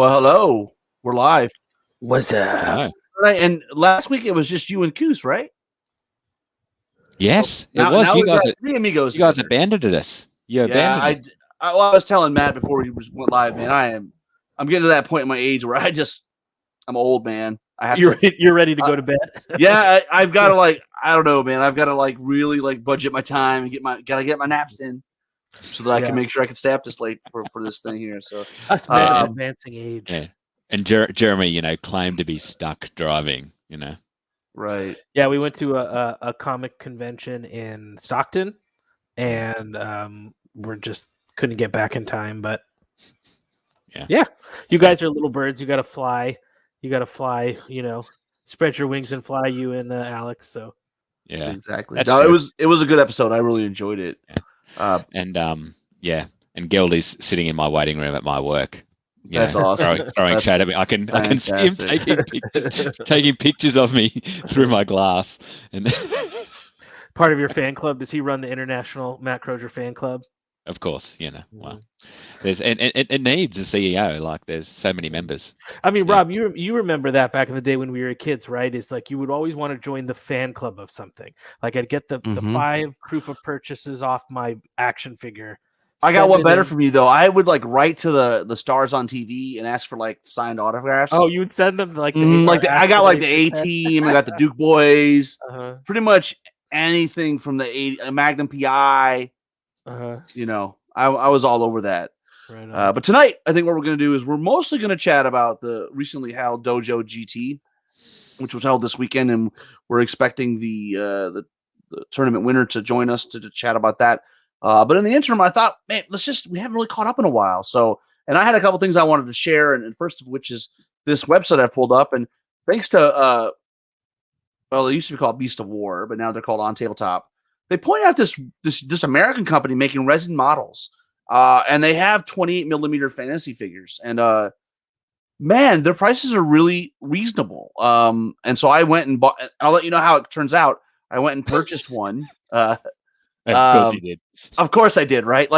Well, hello. We're live. What's up? No. Right, and last week it was just you and Coos, right? Yes, Now, it was. now You we've guys, got three amigos. you guys together. abandoned us. You Yeah, abandoned us. I was telling Matt before he went live, man. I'm getting to that point in my age where I'm old, man. I have You're ready to go to bed. Yeah, I've got to I don't know, man. I've got to really budget my time and gotta get my naps in so that I can make sure I can stay up this late for this thing here. So us men of advancing age. Yeah. And Jeremy, claimed to be stuck driving. Right. Yeah, we went to a comic convention in Stockton, and we're just couldn't get back in time. But yeah, you guys are little birds. You got to fly. Spread your wings and fly. You and Alex. So yeah, exactly. No, it was a good episode. I really enjoyed it. Yeah. And Geldy's sitting in my waiting room at my work. That's awesome. Throwing shade at me. I can see him taking pictures of me through my glass. And part of your fan club. Does he run the International Matt Crozier fan club? Of course, well, there's and it needs a CEO. Like there's so many members. I mean, Rob, you remember that back in the day when we were kids, right? It's like you would always want to join the fan club of something. Like I'd get the 5 proof of purchases off my action figure. I got one better from you though. I would write to the stars on TV and ask for signed autographs. Oh, you would send them I got the A Team. I got the Duke Boys. Pretty much anything from the Magnum PI. I was all over that. Right but tonight, I think what we're going to do is we're mostly going to chat about the recently held Dojo GT, which was held this weekend, and we're expecting the tournament winner to join us to chat about that. But in the interim, I thought, man, we haven't really caught up in a while. So, and I had a couple things I wanted to share, and first of which is this website I pulled up, and thanks to they used to be called Beast of War, but now they're called On Tabletop. They point out this American company making resin models, and they have 28 millimeter fantasy figures, and man, their prices are really reasonable. And so I went and bought. I'll let you know how it turns out. I went and purchased one. Of course you did. Of course I did. Right?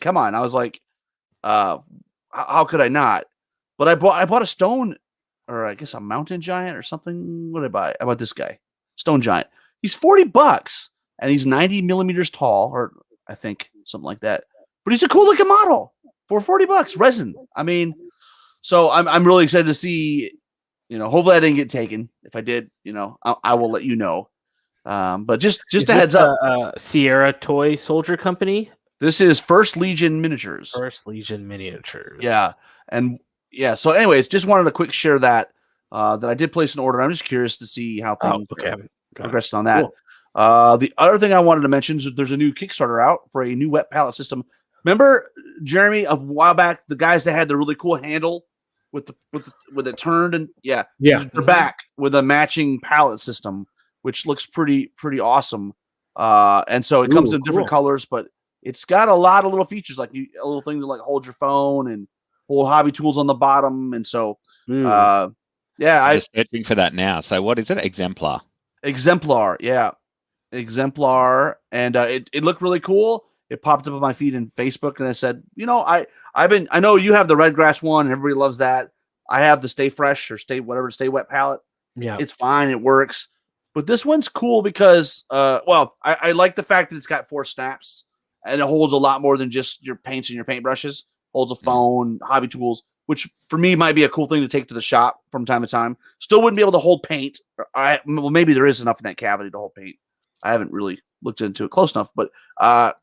Come on. I was like, how could I not? But I bought a stone, or I guess a mountain giant or something. What did I buy? I bought this guy, Stone Giant. He's $40. And he's 90 millimeters tall, or I think something like that. But he's a cool looking model for $40 resin. So I'm really excited to see. Hopefully I didn't get taken. If I did, I will let you know. But just a heads up. Sierra Toy Soldier Company. This is First Legion Miniatures. First Legion Miniatures. Yeah, and yeah. So, anyways, just wanted to quick share that I did place an order. I'm just curious to see how things progressed on that. Cool. The other thing I wanted to mention is there's a new Kickstarter out for a new wet palette system. Remember, Jeremy, a while back, the guys that had the really cool handle with it turned, and they're back with a matching palette system, which looks pretty awesome. And so it comes in different colors, but it's got a lot of little features, like a little thing to hold your phone and hold hobby tools on the bottom. And so, I'm just searching for that now. So what is it? Exemplar, yeah. Exemplar, and it looked really cool. It popped up on my feed in Facebook, and I said, I know you have the red grass one, and everybody loves that. I have the Stay Fresh or Stay Wet palette. Yeah, it's fine, it works. But this one's cool because, I like the fact that it's got 4 snaps, and it holds a lot more than just your paints and your paintbrushes. Holds a phone, hobby tools, which for me might be a cool thing to take to the shop from time to time. Still wouldn't be able to hold paint. Maybe there is enough in that cavity to hold paint. I haven't really looked into it close enough, but and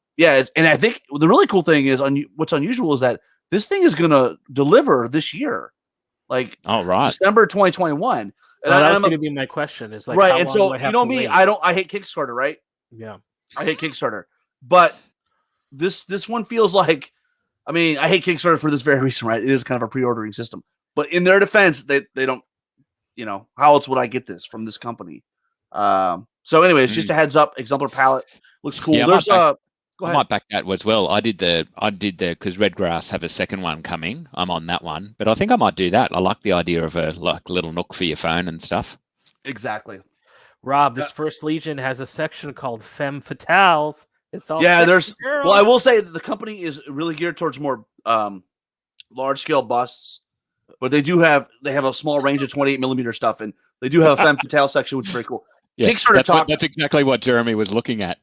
I think the really cool thing is what's unusual is that this thing is going to deliver this year, December 2021. And that's going to be my question. Is right, and so me, I hate Kickstarter, right? Yeah, I hate Kickstarter, but this one feels like, I hate Kickstarter for this very reason, right? It is kind of a pre-ordering system, but in their defense, they don't, how else would I get this from this company? So anyways, just a heads up, Exemplar palette looks cool. Yeah, There's I might back that as well. I did the because Redgrass have a second one coming. I'm on that one, but I think I might do that. I like the idea of a little nook for your phone and stuff. Exactly. Rob, this First Legion has a section called Femme Fatales. It's all there's girls. Well, I will say that the company is really geared towards more large scale busts but they have a small range of 28mm stuff, and they do have a femme fatale section, which is very cool. Yeah, Kickstarter that's exactly what Jeremy was looking at.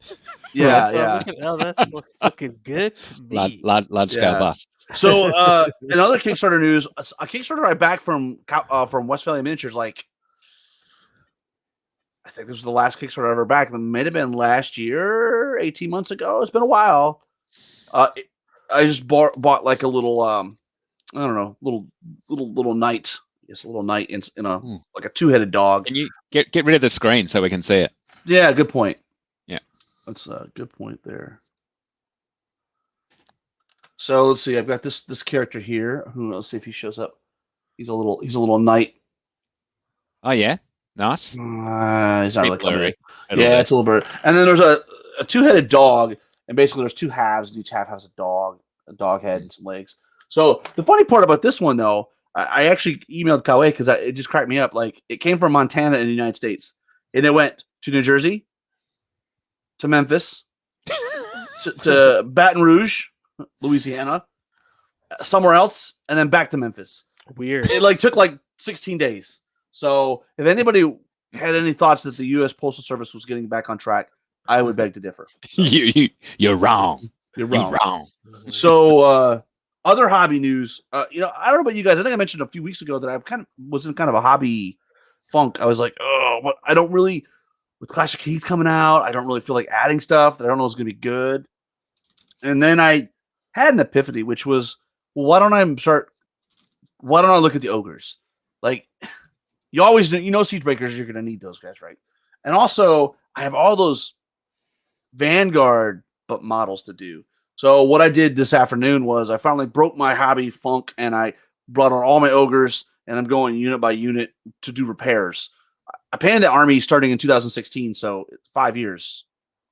Yeah, that looks looking good to me. Large scale bust. So, another Kickstarter news: a Kickstarter I backed from West Valley Miniatures. Like, I think this was the last Kickstarter I ever backed. It might have been last year, 18 months ago. It's been a while. I just bought like a little, I don't know, little knight. Yes, a little knight in a like a 2-headed dog. Can you get rid of the screen so we can see it? Yeah, good point. Yeah, that's a good point there. So let's see. I've got this character here. Let's see if he shows up. He's a little knight. Oh yeah, nice. He's not really coming in. Yeah, it's a little bit. And then there's a 2-headed dog, and basically there's 2 halves, and each half has a dog head and some legs. So the funny part about this one, though, I actually emailed Kawe because it just cracked me up. Like, it came from Montana in the United States, and it went to New Jersey, to Memphis, to Baton Rouge, Louisiana, somewhere else, and then back to Memphis. Weird. It took 16 days. So if anybody had any thoughts that the U.S. Postal Service was getting back on track, I would beg to differ. So, you're wrong. You're wrong. So other hobby news. I don't know about you guys. I think I mentioned a few weeks ago that I was in kind of a hobby funk. I was like, I don't really, with Clash of Keys coming out, I don't really feel like adding stuff that I don't know is going to be good. And then I had an epiphany, which was, well, why don't I look at the ogres? Like, you always Siege Breakers, you're going to need those guys, right? And also, I have all those Vanguard models to do. So what I did this afternoon was I finally broke my hobby funk, and I brought on all my ogres, and I'm going unit by unit to do repairs. I painted the army starting in 2016, so 5 years,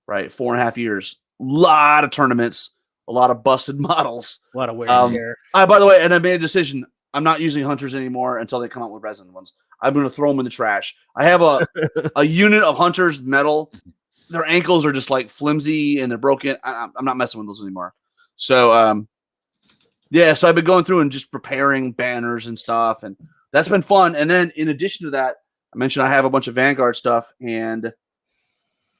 right? 4.5 years. A lot of tournaments, a lot of busted models. A lot of wear and tear. By the way, and I made a decision. I'm not using hunters anymore until they come out with resin ones. I'm going to throw them in the trash. I have a unit of hunters metal. Their ankles are just like flimsy and they're broken. I'm not messing with those anymore. So, so I've been going through and just preparing banners and stuff, and that's been fun. And then in addition to that, I mentioned I have a bunch of Vanguard stuff, and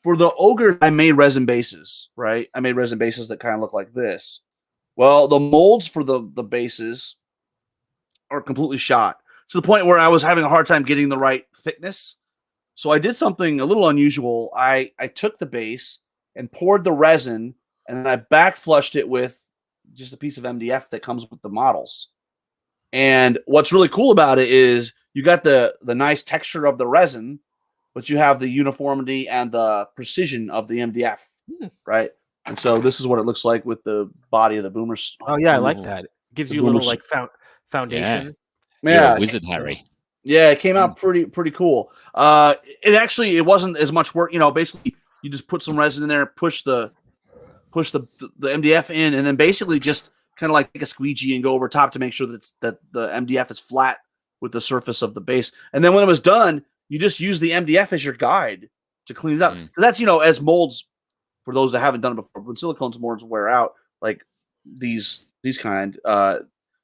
for the ogre, I made resin bases, right? I made resin bases that kind of look like this. Well, the molds for the bases are completely shot to the point where I was having a hard time getting the right thickness. So I did something a little unusual. I took the base and poured the resin, and then I back flushed it with just a piece of MDF that comes with the models. And what's really cool about it is you got the nice texture of the resin, but you have the uniformity and the precision of the MDF, right? And so this is what it looks like with the body of the boomers. Oh yeah, I like that. It gives you a little foundation. Yeah, wizard Harry. Yeah, it came out pretty cool. It wasn't as much work. Basically you just put some resin in there, push the MDF in, and then basically just kind of like take a squeegee and go over top to make sure that the MDF is flat with the surface of the base. And then when it was done, you just use the MDF as your guide to clean it up. That's as molds, for those that haven't done it before, when silicone molds wear out, like these kind,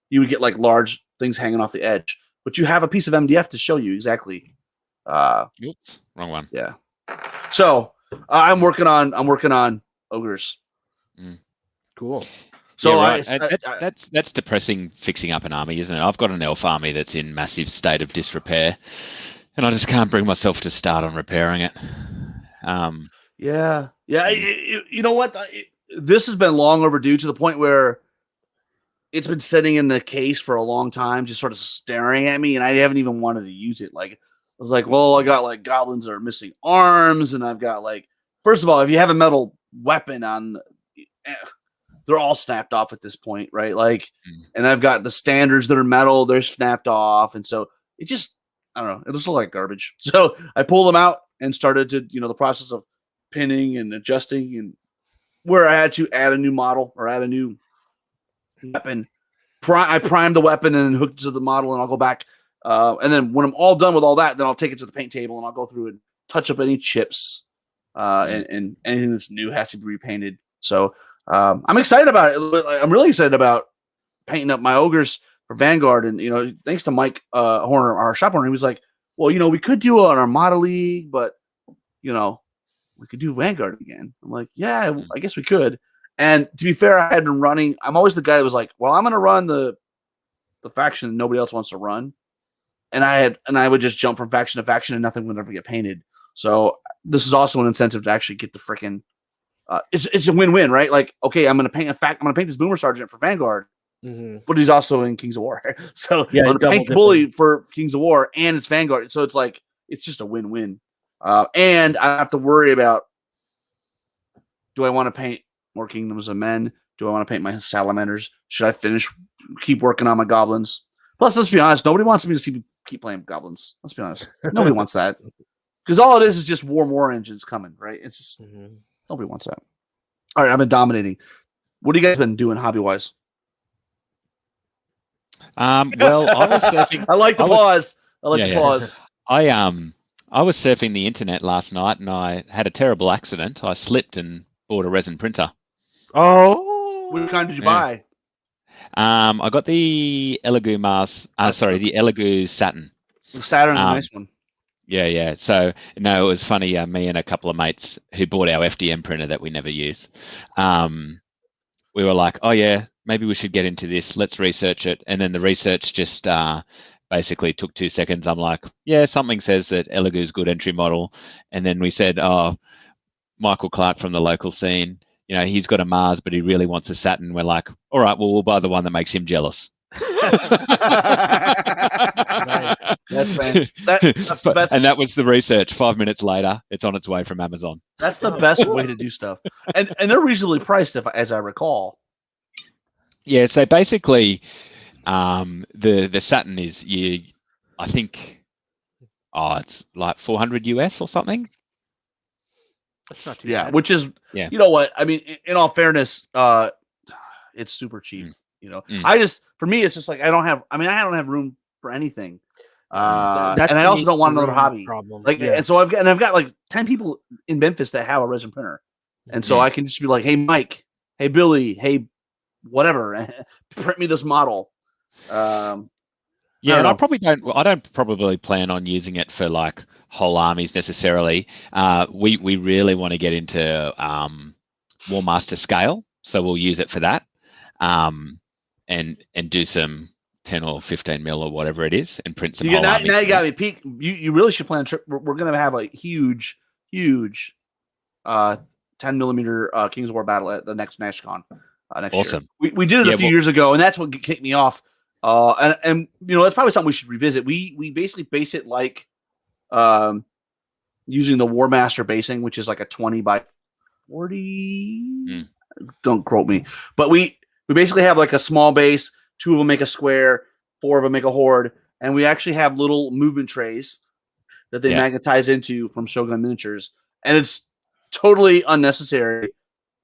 you would get like large things hanging off the edge. But you have a piece of MDF to show you exactly. Oops, wrong one. Yeah. So I'm working on ogres. Cool. So yeah, right. That's depressing, fixing up an army, isn't it? I've got an elf army that's in massive state of disrepair, and I just can't bring myself to start on repairing it. Yeah. You know what? This has been long overdue to the point where it's been sitting in the case for a long time, just sort of staring at me, and I haven't even wanted to use it. Like, I was like, well, I got like goblins that are missing arms, and I've got like, first of all, if you have a metal weapon on, they're all snapped off at this point, right? Like, and I've got the standards that are metal, they're snapped off, and so it just, I don't know, it just looked like garbage. So I pulled them out and started to, the process of pinning and adjusting, and where I had to add a new model or add a new weapon. I primed the weapon and then hooked it to the model, and I'll go back. And then when I'm all done with all that, then I'll take it to the paint table and I'll go through and touch up any chips, and anything that's new has to be repainted. So I'm excited about it. I'm really excited about painting up my ogres. for Vanguard, and thanks to Mike Horner, our shop owner, he was like, well, we could do it on Armada League, but we could do Vanguard again. I'm like, yeah, I guess we could. And to be fair, I had been running. I'm always the guy that was like, well, I'm going to run the faction that nobody else wants to run, and I would just jump from faction to faction, and nothing would ever get painted. So this is also an incentive to actually get the freaking. It's a win-win, right? Like, okay, I'm going to paint this Boomer Sergeant for Vanguard, but he's also in Kings of War. So I'm going to paint the Bully for Kings of War, and it's Vanguard. So it's like it's just a win-win. And I have to worry about: do I want to paint more Kingdoms of Men? Do I want to paint my Salamanders? Should I keep working on my Goblins? Plus, let's be honest, nobody wants me to keep playing Goblins. Let's be honest, nobody wants that because all it is just war engines coming, right? It's just nobody wants that. All right, I've been dominating. What have you guys been doing hobby-wise? Well, I was surfing. I like the pause. Pause. I was surfing the internet last night, and I had a terrible accident. I slipped and bought a resin printer. Oh, which kind did you buy? I got the Elegoo the Elegoo Saturn. Saturn's a nice one. Yeah. So it was funny. Me and a couple of mates who bought our FDM printer that we never use. We were like, oh yeah, maybe we should get into this. Let's research it. And then the research just basically took 2 seconds. I'm like, yeah, something says that Elegoo's good entry model. And then we said, oh, Michael Clark from the local scene, he's got a Mars, but he really wants a Saturn. We're like, all right, well, we'll buy the one that makes him jealous. Nice. That's the best. And that was the research. 5 minutes later, it's on its way from Amazon. That's the best way to do stuff. And they're reasonably priced, as I recall. Yeah, so basically, the Saturn is I think, it's like $400 US or something. That's not too bad. Which is, you know what? I mean, in all fairness, it's super cheap. For me, it's just like I don't have room for anything. And I also don't want another hobby. Problem. And so I've got like 10 people in Memphis that have a resin printer. And so I can just be like, hey, Mike, hey, Billy, hey, whatever, print me this model. And I don't probably plan on using it for like whole armies necessarily. We really want to get into War Master scale, so we'll use it for that, and do some 10 or 15 mil or whatever it is, and print some. Now you got me peak. You really should plan a trip. We're going to have a huge 10 millimeter Kings of War battle at the next NashCon next awesome. year. We did it a few years ago, and that's what kicked me off. And that's probably something we should revisit. We basically base it like using the War Master basing, which is like a 20 by 40. Don't quote me, but we basically have like a small base. 2 of them make a square, 4 of them make a horde, and we actually have little movement trays that they magnetize into from Shogun Miniatures, and it's totally unnecessary,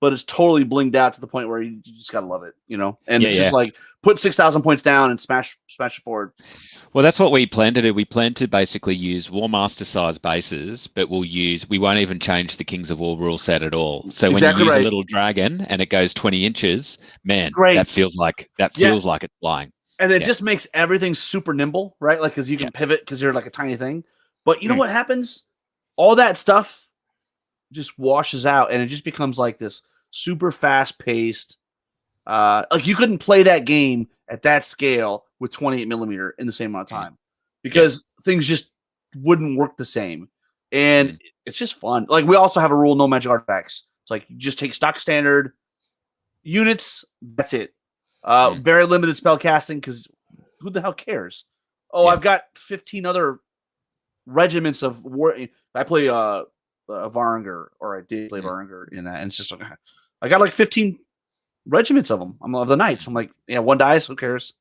but it's totally blinged out to the point where you just gotta love it, And it's just like put 6,000 points down and smash it forward. Well, that's what we plan to do. We plan to basically use War Master size bases, but we won't even change the Kings of War rule set at all. So when you use a little dragon and it goes 20 inches, man, that feels like it's flying. And it just makes everything super nimble, right? Like, because you can pivot because you're like a tiny thing. But you know what happens? All that stuff just washes out, and it just becomes like this super fast-paced. Like you couldn't play that game at that scale with 28 millimeter in the same amount of time because things just wouldn't work the same. And it's just fun. Like we also have a rule, no magic artifacts. It's like you just take stock standard units. That's it. Very limited spell casting because who the hell cares? I've got 15 other regiments of war. I play Varanger, or I did play Varanger in that. And it's just like, I got like 15 regiments of them. I'm of the knights. I'm like, one dies, who cares?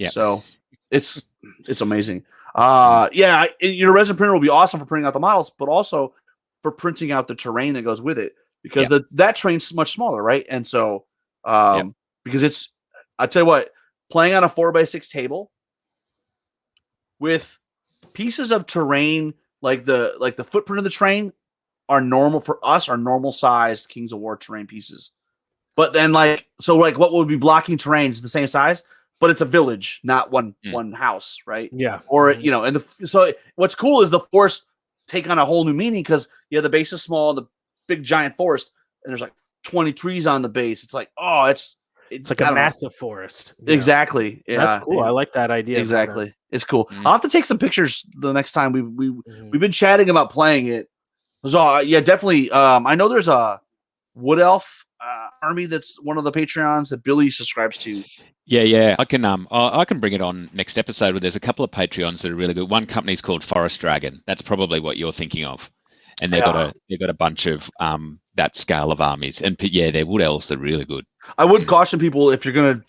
So it's amazing. Your resin printer will be awesome for printing out the models, but also for printing out the terrain that goes with it, because that terrain's much smaller, right? And so because I tell you what, playing on a 4x6 table with pieces of terrain like the footprint of the terrain are normal for us, are normal sized Kings of War terrain pieces. But then what would be blocking terrain is the same size, but it's a village, not one house, right? Yeah. Or so what's cool is the forest take on a whole new meaning because the base is small, the big giant forest, and there's like 20 trees on the base. It's like, oh, it's like a massive forest. Exactly. Yeah, that's cool. I like that idea. Exactly, it's cool. I'll have to take some pictures the next time we've been chatting about playing it. So definitely. I know there's a Wood Elf army that's one of the Patreons that Billy subscribes to. Yeah. I can bring it on next episode. Where there's a couple of Patreons that are really good. One company's called Forest Dragon. That's probably what you're thinking of, and they've got a bunch of that scale of armies. And their Wood Elves are really good. I would caution people if you're gonna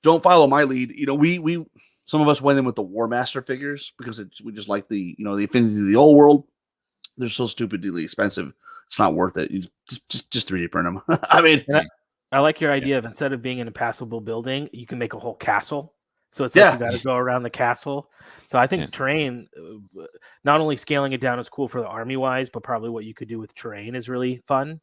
don't follow my lead. We some of us went in with the War Master figures because we just like the the affinity to the old world. They're so stupidly expensive. It's not worth it. You just 3D print them. I mean, I like your idea of instead of being an impassable building, you can make a whole castle. So it's like you got to go around the castle. So I think terrain, not only scaling it down is cool for the army wise, but probably what you could do with terrain is really fun.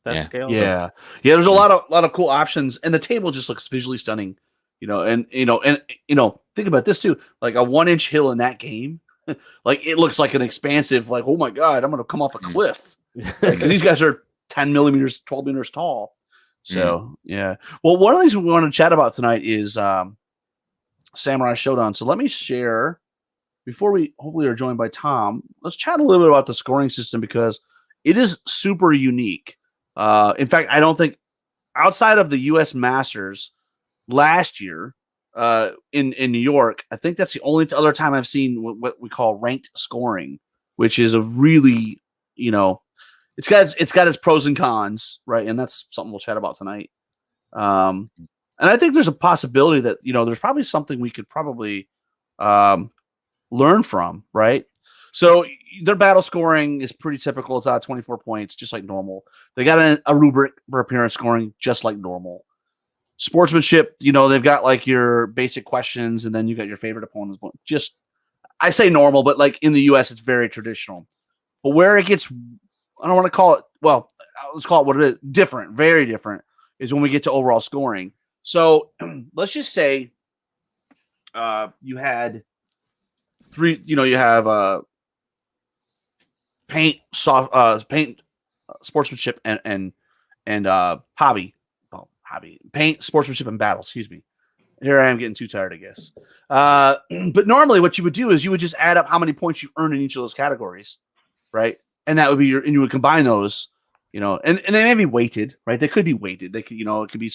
That scale. Yeah. There's a lot of cool options, and the table just looks visually stunning. And think about this too. Like a 1-inch hill in that game, like it looks like an expansive. Like, oh my god, I'm gonna come off a cliff because these guys are 10 millimeters, 12 meters tall. So well, one of the things we want to chat about tonight is Samurai Showdown. So let me share before we hopefully are joined by Tom. Let's chat a little bit about the scoring system because it is super unique. In fact, I don't think outside of the U.S. Masters last year in New York, I think that's the only other time I've seen what we call ranked scoring, which is a really it's got its pros and cons, right? And that's something we'll chat about tonight. And I think there's a possibility that there's probably something we could probably learn from, right? So their battle scoring is pretty typical. It's 24 points, just like normal. They got a rubric for appearance scoring, just like normal. Sportsmanship, they've got like your basic questions, and then you got your favorite opponents. Just, I say normal, but like in the U.S., it's very traditional. But where it gets, I don't want to call it, well, let's call it what it is, different, very different, is when we get to overall scoring. So let's just say you had three, you have paint, sportsmanship, and hobby. Paint, sportsmanship, and battle. Excuse me. Here I am getting too tired, I guess. But normally, what you would do is you would just add up how many points you earn in each of those categories, right? And that would be and you would combine those, and they may be weighted, right? They could be weighted. They could, it could be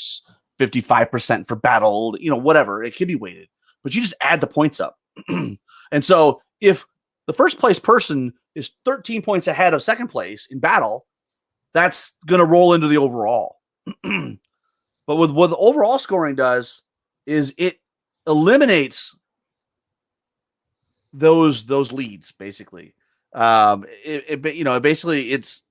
55% for battle, whatever. It could be weighted, but you just add the points up. And so if the first place person is 13 points ahead of second place in battle, that's going to roll into the overall. But what the overall scoring does is it eliminates those leads basically. Basically it's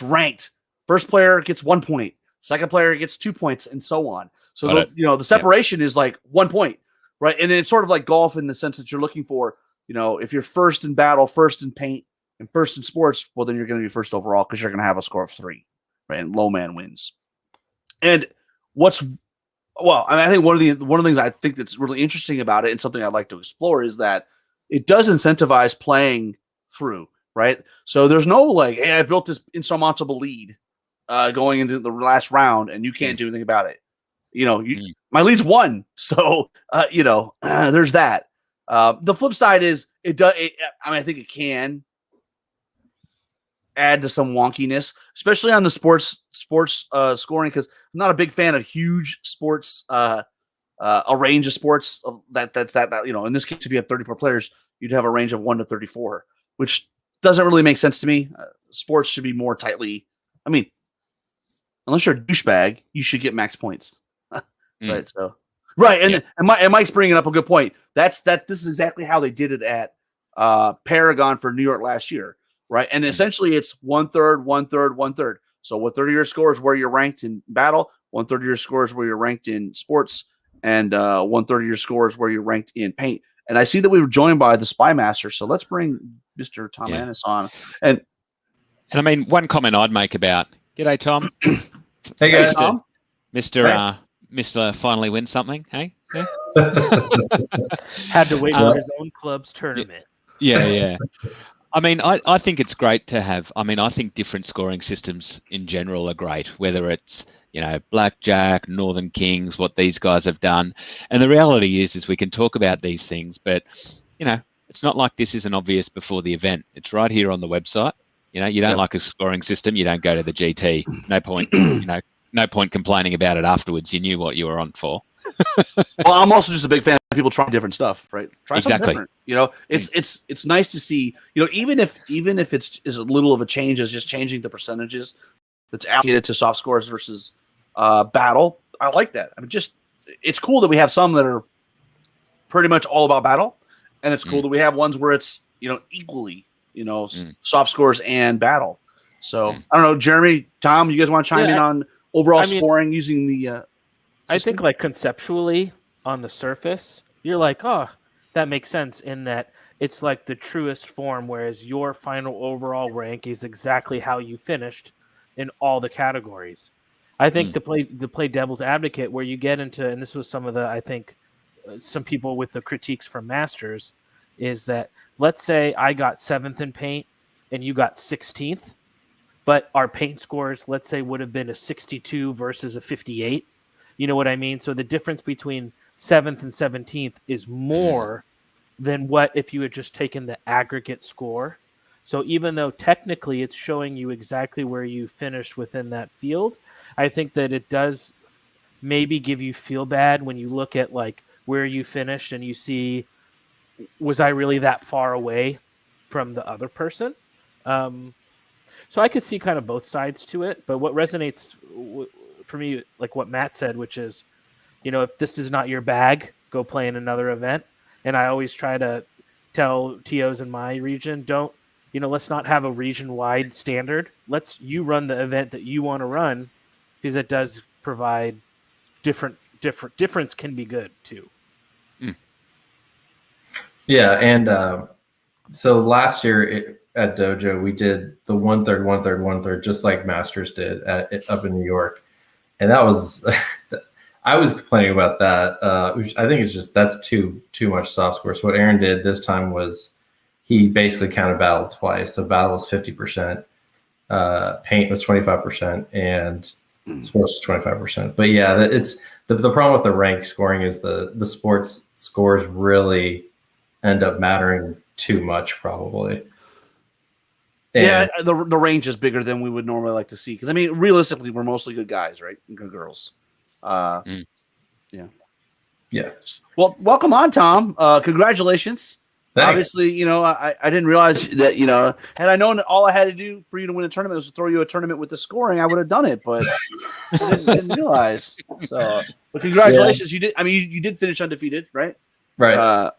ranked. First player gets 1 point, second player gets 2 points, and so on. So the separation is like 1 point, right? And it's sort of like golf in the sense that you're looking for, if you're first in battle, first in paint, and first in sports, well, then you're going to be first overall because you're going to have a score of 3, right? And low man wins. And I think one of the things I think that's really interesting about it and something I'd like to explore is that it does incentivize playing through, right? So there's no like, hey, I built this insurmountable lead going into the last round and you can't do anything about it. My lead's 1. So, there's that. The flip side is I think it can add to some wonkiness, especially on the sports scoring, because I'm not a big fan of huge sports, a range of sports that's in this case, if you have 34 players, you'd have a range of 1 to 34, which doesn't really make sense to me. Sports should be more tightly. I mean, unless you're a douchebag, you should get max points, right? So, right, and Mike's bringing up a good point. This is exactly how they did it at Paragon for New York last year. Right. And essentially it's 1/3, 1/3, 1/3. So 1/3 of your score is where you're ranked in battle, 1/3 of your score is where you're ranked in sports, and 1/3 of your score is where you're ranked in paint. And I see that we were joined by the Spy Master. So let's bring Mr. Tom Annis on. And I mean, one comment I'd make about G'day, Tom. Hey guys, Mr. Mr. Finally win something, hey? Yeah. Had to wait for his own club's tournament. Yeah. I mean, I think it's great to have. I mean, I think different scoring systems in general are great, whether it's, Blackjack, Northern Kings, what these guys have done. And the reality is we can talk about these things, but, it's not like this isn't obvious before the event. It's right here on the website. You don't like a scoring system, you don't go to the GT. No point, no point complaining about it afterwards. You knew what you were on for. Well, I'm also just a big fan of people trying different stuff, right? Try Exactly. something different. It's nice to see, even if it's as little of a change as just changing the percentages that's allocated to soft scores versus battle. I like that. I mean, it's cool that we have some that are pretty much all about battle, and it's cool that we have ones where it's equally soft scores and battle. So I don't know, Jeremy, Tom, you guys want to chime in on overall scoring using the I think conceptually on the surface, you're like, oh, that makes sense in that it's like the truest form, whereas your final overall rank is exactly how you finished in all the categories. I think to play devil's advocate, where you get into, and this was some of the, I think, some people with the critiques from Masters, is that let's say I got 7th in paint and you got 16th, but our paint scores, let's say, would have been a 62 versus a 58. You know what I mean? So the difference between 7th and 17th is more than what if you had just taken the aggregate score. So even though technically it's showing you exactly where you finished within that field, I think that it does maybe give you feel bad when you look at like where you finished and you see, was I really that far away from the other person? So I could see kind of both sides to it, but what resonates for me, like what Matt said, which is, if this is not your bag, go play in another event. And I always try to tell TOs in my region, let's not have a region-wide standard. You run the event that you want to run, because it does provide difference can be good too. Yeah, and so last year at Dojo, we did the 1/3, 1/3, 1/3, just like Masters did up in New York. And that was, I was complaining about that. Which I think that's too much soft score. So what Aaron did this time was he basically counted battle twice. So battle was 50%, paint was 25%, and sports was 25%. But yeah, it's the problem with the rank scoring is the sports scores really end up mattering too much, probably. And the range is bigger than we would normally like to see, because I mean, realistically, we're mostly good guys, right? And good girls. Yeah. Well, welcome on, Tom. Congratulations. Thanks. Obviously, I didn't realize that, had I known that all I had to do for you to win a tournament was to throw you a tournament with the scoring, I would have done it, but I didn't realize. So, but congratulations. You did. I mean, you did finish undefeated, right? Right.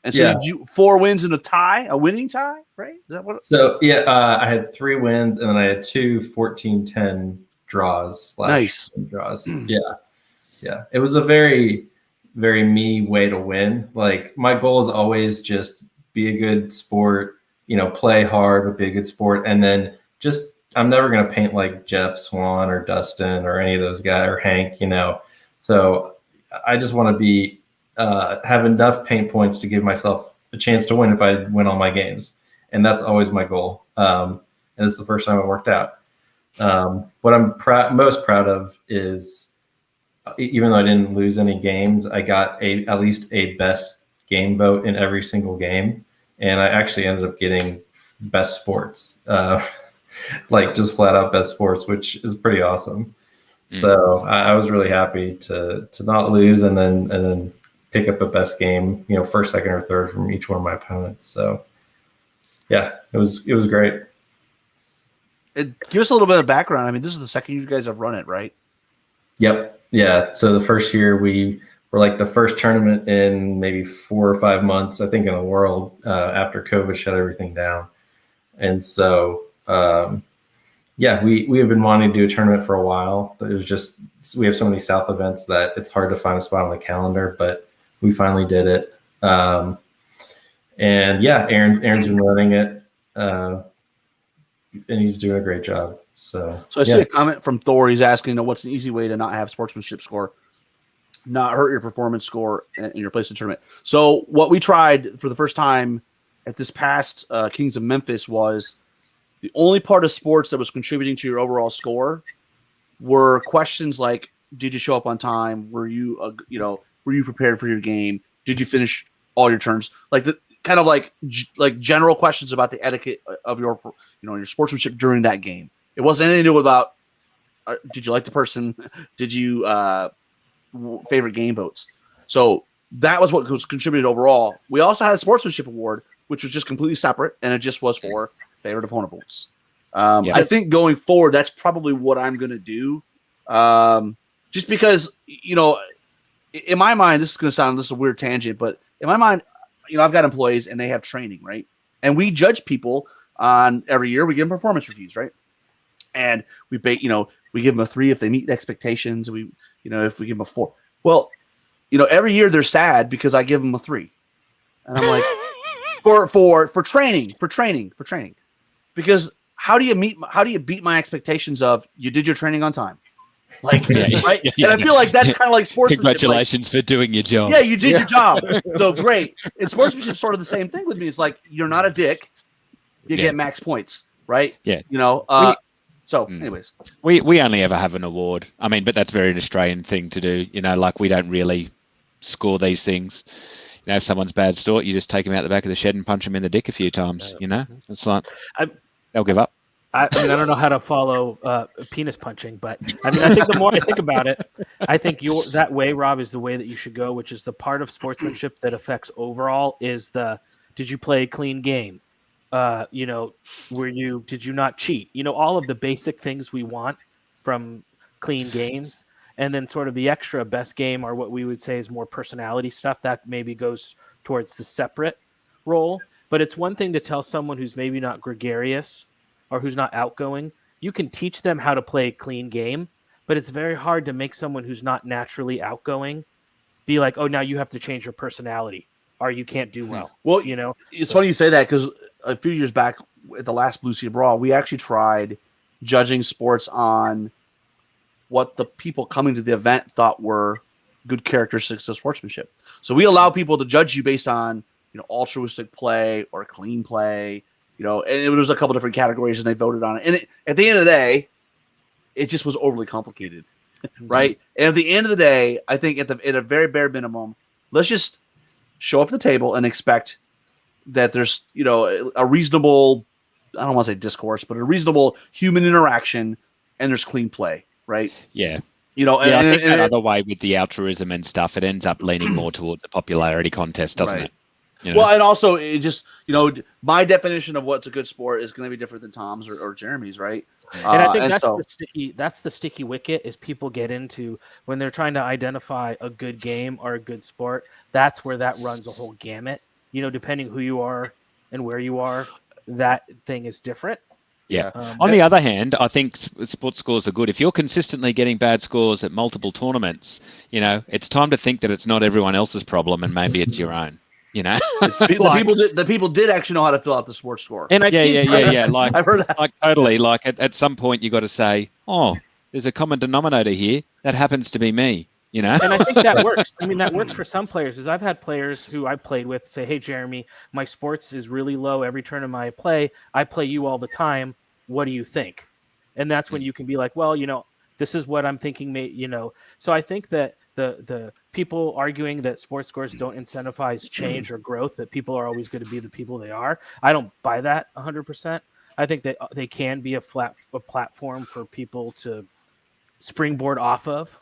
And so you 4 wins and a winning tie, right? Is that what? So I had 3 wins, and then I had 2 14-10 draws. Nice draws. Yeah. It was a very, very me way to win. Like, my goal is always just be a good sport, play hard, but be a good sport, and then I'm never gonna paint like Jeff Swan or Dustin or any of those guys, or Hank. So I just want to have enough paint points to give myself a chance to win if I win all my games. And that's always my goal. And this is the first time it worked out. What I'm most proud of is, even though I didn't lose any games, I got at least a best game vote in every single game. And I actually ended up getting best sports, like just flat out best sports, which is pretty awesome. So I was really happy to not lose and then pick up a best game, first, second, or third from each one of my opponents. So yeah, it was great. Give us a little bit of background. I mean, this is the second you guys have run it, right? Yep. Yeah. So the first year we were like the first tournament in maybe 4 or 5 months, I think, in the world, after COVID shut everything down. And so, we have been wanting to do a tournament for a while, but it was just, we have so many South events that it's hard to find a spot on the calendar, but we finally did it. And yeah, Aaron's been running it, and he's doing a great job. So I see a comment from Thor. He's asking, what's an easy way to not have sportsmanship score? not hurt your performance score in your place in the tournament. So what we tried for the first time at this past Kings of Memphis was the only part of sports that was contributing to your overall score were questions like, did you show up on time? Were you, were you prepared for your game? Did you finish all your turns? Like the kind of like general questions about the etiquette of your, your sportsmanship during that game. It wasn't anything to do about, did you like the person? Did you favorite game votes? So that was what was contributed overall. We also had a sportsmanship award, which was just completely separate, and it just was for favorite opponent votes. I think going forward, that's probably what I'm going to do. Just because, in my mind, this is a weird tangent, but in my mind, I've got employees and they have training, right? And we judge people on every year. We give them performance reviews, right? And we give them a 3 if they meet expectations. If we give them a 4. Well, every year they're sad because I give them a 3, and I'm like, for training, because how do you beat my expectations of you did your training on time? Like, right? And I feel like that's kind of like sportsmanship. Congratulations for doing your job. Yeah, you did your job. So great. And sportsmanship's sort of the same thing with me. It's like, you're not a dick. You get max points, right? Yeah. Anyways. We only ever have an award. I mean, but that's very an Australian thing to do. Like we don't really score these things. If someone's bad sport, you just take them out the back of the shed and punch them in the dick a few times. It's like they'll give up. I don't know how to follow penis punching, but I think the more I think about it, I think that way, Rob, is the way that you should go, which is the part of sportsmanship that affects overall is did you play a clean game? Did you not cheat? All of the basic things we want from clean games. And then sort of the extra best game, or what we would say is more personality stuff, that maybe goes towards the separate role. But it's one thing to tell someone who's maybe not gregarious or who's not outgoing. You can teach them how to play a clean game, but it's very hard to make someone who's not naturally outgoing be like, oh, now you have to change your personality or you can't do well. Well, it's funny you say that, because a few years back at the last Blue Sea Brawl, we actually tried judging sports on what the people coming to the event thought were good characteristics of sportsmanship. So we allow people to judge you based on, altruistic play or clean play, and it was a couple different categories and they voted on it. And at the end of the day, it just was overly complicated, right? And at the end of the day, I think at a very bare minimum, let's just show up at the table and expect that there's, a reasonable, I don't want to say discourse, but a reasonable human interaction, and there's clean play. Right. Yeah. I think that other way with the altruism and stuff, it ends up leaning more towards the popularity contest, doesn't it? Well, and also it just, my definition of what's a good sport is going to be different than Tom's or Jeremy's, right? And I think that's the sticky wicket is people get into when they're trying to identify a good game or a good sport. That's where that runs a whole gamut. Depending who you are and where you are, that thing is different. Yeah. On the other hand, I think sports scores are good. If you're consistently getting bad scores at multiple tournaments, it's time to think that it's not everyone else's problem and maybe it's your own. The people did actually know how to fill out the sports score. And Like I've heard that. Like totally. Like at some point you got to say, oh, there's a common denominator here. That happens to be me. And I think that works. That works for some players. Because I've had players who I played with say, "Hey, Jeremy, my sports is really low every tournament I play you all the time. What do you think?" And that's when you can be like, "Well, this is what I'm thinking." So I think that the people arguing that sports scores don't incentivize change or growth, that people are always going to be the people they are, I don't buy that 100%. I think that they can be a platform for people to springboard off of.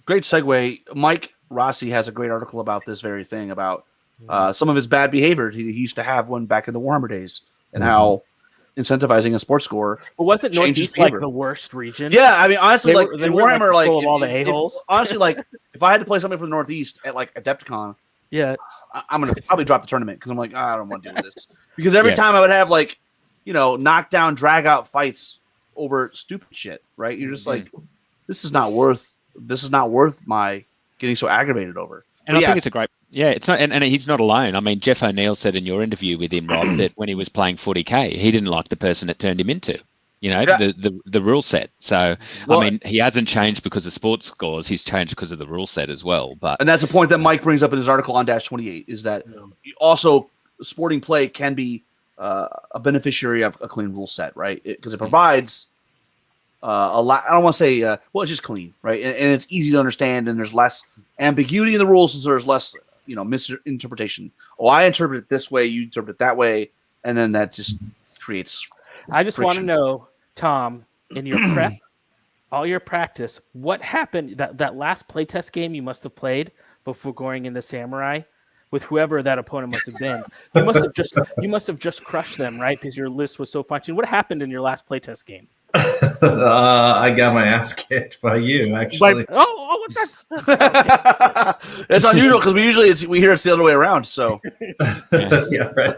Great segue. Mike Rossi has a great article about this very thing, about some of his bad behavior he used to have when back in the Warhammer days, and how incentivizing a sports score. But wasn't Northeast like the worst region? Yeah, honestly, they in Warhammer, full of all the a-holes. Honestly, if I had to play something from the Northeast at Adepticon, I'm gonna probably drop the tournament because I'm like, I don't want to do this, because every time I would have knockdown, drag out fights over stupid shit. Right? You're just like, this is not worth my getting so aggravated over. And I think it's a great, it's not, and he's not alone. Jeff O'Neill said in your interview with him, Rob, that when he was playing 40K, he didn't like the person it turned him into. the rule set. So, I mean, he hasn't changed because of sports scores. He's changed because of the rule set as well. And that's a point that Mike brings up in his article on -28, is that also sporting play can be a beneficiary of a clean rule set, right? Because it provides a lot. I don't want to say, it's just clean, right? And it's easy to understand, and there's less ambiguity in the rules, so there's less, misinterpretation. Oh, I interpret it this way, you interpret it that way, and then that just creates I just want to friction. know, Tom, in your prep, all your practice, what happened that last playtest game you must have played before going into Samurai with whoever that opponent must have been? You must have just crushed them, right? Because your list was so functional. What happened in your last playtest game? I got my ass kicked by you, actually. That's it's unusual because we hear it's the other way around. So yeah, right.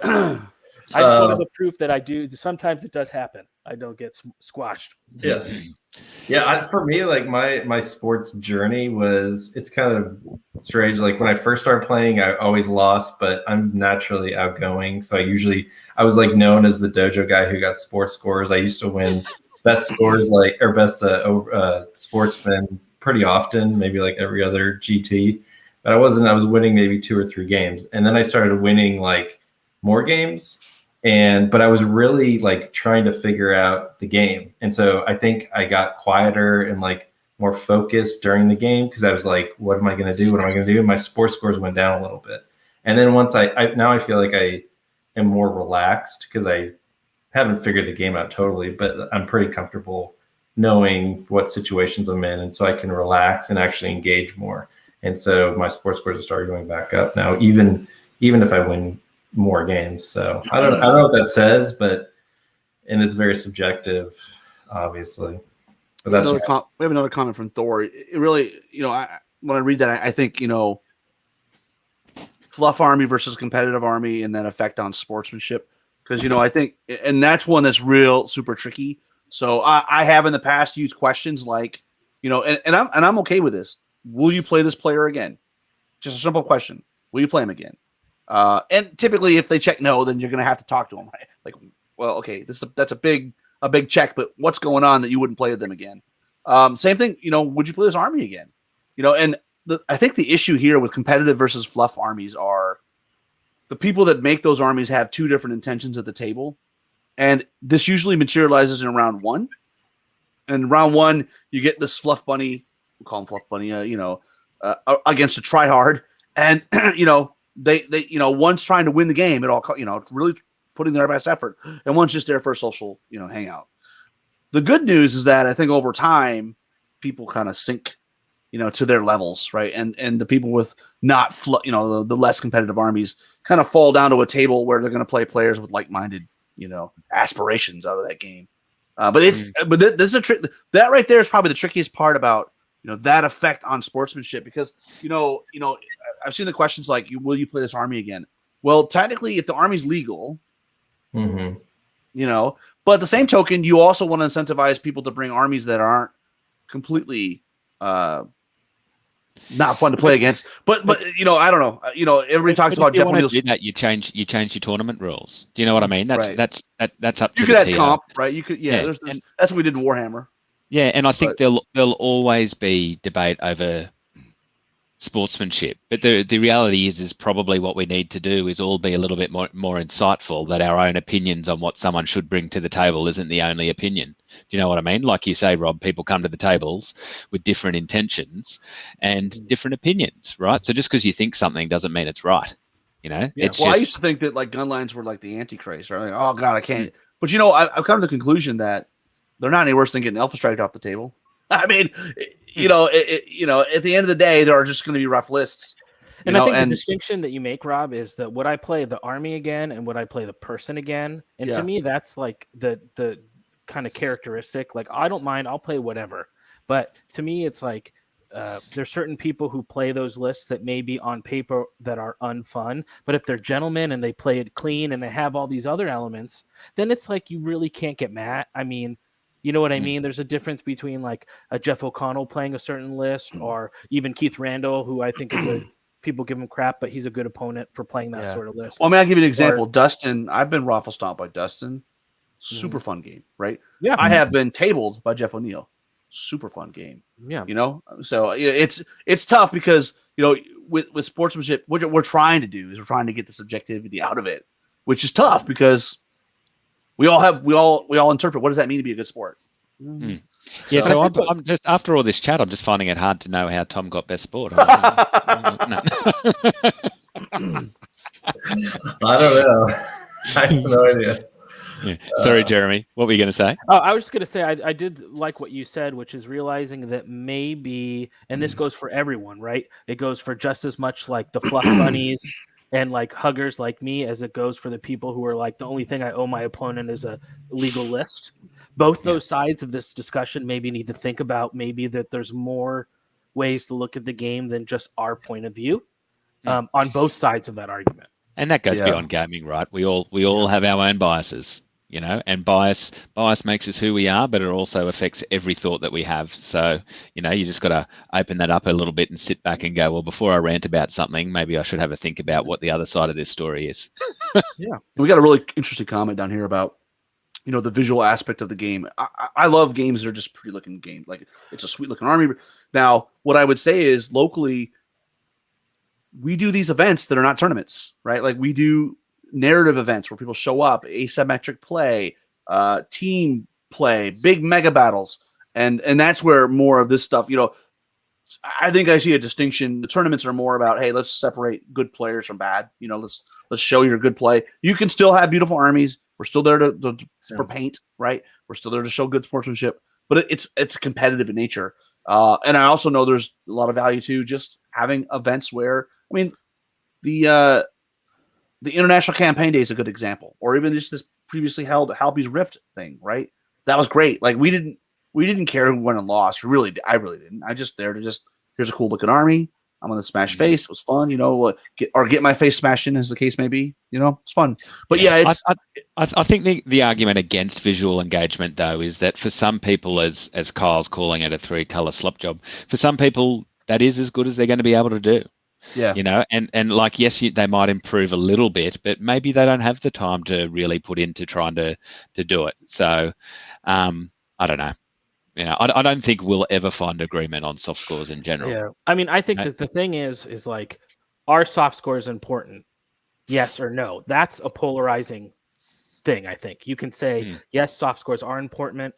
I just wanted the proof that I do. Sometimes it does happen. I don't get squashed. Yeah. For me, like my sports journey it's kind of strange. Like when I first started playing, I always lost, but I'm naturally outgoing. So I was like known as the dojo guy who got sports scores. I used to win best scores, best sportsman pretty often, maybe like every other GT. But I was winning maybe 2 or 3 games. And then I started winning like more games. But I was really like trying to figure out the game. And so I think I got quieter and like more focused during the game because I was like, what am I going to do? What am I going to do? And my sports scores went down a little bit. And then once now I feel like I am more relaxed because I haven't figured the game out totally, but I'm pretty comfortable knowing what situations I'm in. And so I can relax and actually engage more. And so my sports scores have started going back up now, even if I win more games. So I don't know what that says, and it's very subjective, obviously. But that's we have another comment from Thor. It really, when I read that, I think, fluff army versus competitive army and that effect on sportsmanship. Because, I think, and that's one that's real super tricky. So I have in the past used questions like, and I'm okay with this. Will you play this player again? Just a simple question. Will you play him again? And typically, if they check no, then you're going to have to talk to them. Right? Like, well, okay, that's a big check, but what's going on that you wouldn't play with them again? Same thing, would you play this army again? And I think the issue here with competitive versus fluff armies are the people that make those armies have 2 different intentions at the table, and this usually materializes in round 1. And round 1, you get this fluff bunny, we'll call him fluff bunny, against a tryhard, and they one's trying to win the game, really putting their best effort, and one's just there for a social, hangout. The good news is that I think over time, people kind of sink, to their levels, right? And the people with not, the less competitive armies kind of fall down to a table where they're going to play players with like-minded, aspirations out of that game. But this is a trick. That right there is probably the trickiest part about, that effect on sportsmanship, because, I've seen the questions like, will you play this army again? Well, technically, if the army's legal, but at the same token, you also want to incentivize people to bring armies that aren't completely not fun to play against. But I don't know. Everybody talks about Jeff O'Neill's. Do that, you change your tournament rules. Do you know what I mean? That's up to you could add comp, right? You could, that's what we did in Warhammer. Yeah, and I think there'll always be debate over sportsmanship, but the reality is probably what we need to do is all be a little bit more insightful, that our own opinions on what someone should bring to the table isn't the only opinion. Do you know what I mean? Like you say, Rob, people come to the tables with different intentions and different opinions, right? So just because you think something doesn't mean it's right. I used to think that like gun lines were like the Antichrist, right? Like, oh God, I can't. But I've come to the conclusion that they're not any worse than getting Alpha Strike off the table. I mean, at the end of the day, there are just going to be rough lists. And I think the distinction that you make, Rob, is that would I play the army again and would I play the person again? And to me, that's like the kind of characteristic. Like, I don't mind, I'll play whatever. But to me, it's like there's certain people who play those lists that may be on paper that are unfun. But if they're gentlemen and they play it clean and they have all these other elements, then it's like you really can't get mad. I mean, you know what I mean? There's a difference between like a Jeff O'Connell playing a certain list, or even Keith Randall, who I think is people give him crap, but he's a good opponent for playing that sort of list. Well, I mean, I'll give you an example. Dustin, I've been raffle stomped by Dustin. Super fun game, right? Yeah. I have been tabled by Jeff O'Neill. Super fun game. Yeah. So it's tough because with sportsmanship, what we're trying to do is we're trying to get the subjectivity out of it, which is tough because we all interpret what does that mean to be a good sport. Yeah, so I'm just after all this chat, I'm just finding it hard to know how Tom got best sport. I don't know. I have no idea. Yeah. Sorry, Jeremy. What were you going to say? Oh, I was just going to say I did like what you said, which is realizing that maybe, and this goes for everyone, right? It goes for just as much like the fluff bunnies and like huggers like me as it goes for the people who are like, the only thing I owe my opponent is a legal list. Both those sides of this discussion maybe need to think about maybe that there's more ways to look at the game than just our point of view on both sides of that argument. And that goes beyond gaming, right? We all have our own biases, and bias makes us who we are, but it also affects every thought that we have. So, you just got to open that up a little bit and sit back and go, well, before I rant about something, maybe I should have a think about what the other side of this story is. Yeah. We got a really interesting comment down here about, the visual aspect of the game. I love games that are just pretty looking game. Like it's a sweet looking army. Now, what I would say is locally, we do these events that are not tournaments, right? Like we do narrative events where people show up, asymmetric play, team play, big mega battles. And that's where more of this stuff, I think I see a distinction. The tournaments are more about, hey, let's separate good players from bad. Let's show your good play. You can still have beautiful armies. We're still there for paint, right? We're still there to show good sportsmanship, but it's competitive in nature. And I also know there's a lot of value to just having events where, the International Campaign Day is a good example, or even just this previously held Halby's Rift thing, right? That was great. Like we didn't care who won and lost. I really didn't. I just there to here's a cool looking army. I'm gonna smash face. It was fun, get my face smashed in, as the case may be. It's fun. But I think the argument against visual engagement though is that for some people, as Kyle's calling it, a 3-color slop job, for some people that is as good as they're going to be able to do. Yeah. And like, yes, they might improve a little bit, but maybe they don't have the time to really put into trying to do it. So, I don't know. I don't think we'll ever find agreement on soft scores in general. Yeah. I think that the thing is like, are soft scores important? Yes or no? That's a polarizing thing, I think. You can say, yes, soft scores are important,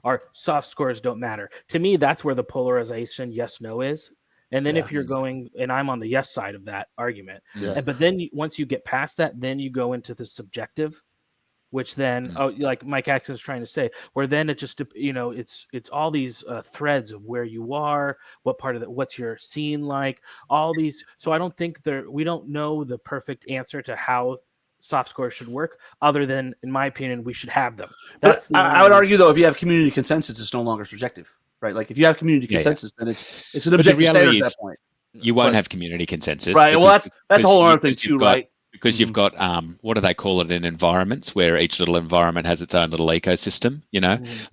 or soft scores don't matter. To me, that's where the polarization yes, no is. And then if you're going, and I'm on the yes side of that argument, but then once you get past that, then you go into the subjective, which then, like Mike Atkins is trying to say, where then it just, it's all these threads of where you are, what part of what's your scene like, all these. So I don't think we don't know the perfect answer to how soft scores should work, other than, in my opinion, we should have them. I would argue, though, if you have community consensus, it's no longer subjective. Right, like if you have community consensus, then it's an objective standard at that point. You won't have community consensus, right? Well, that's a whole other thing too, right? Because you've got what do they call it in environments, where each little environment has its own little ecosystem.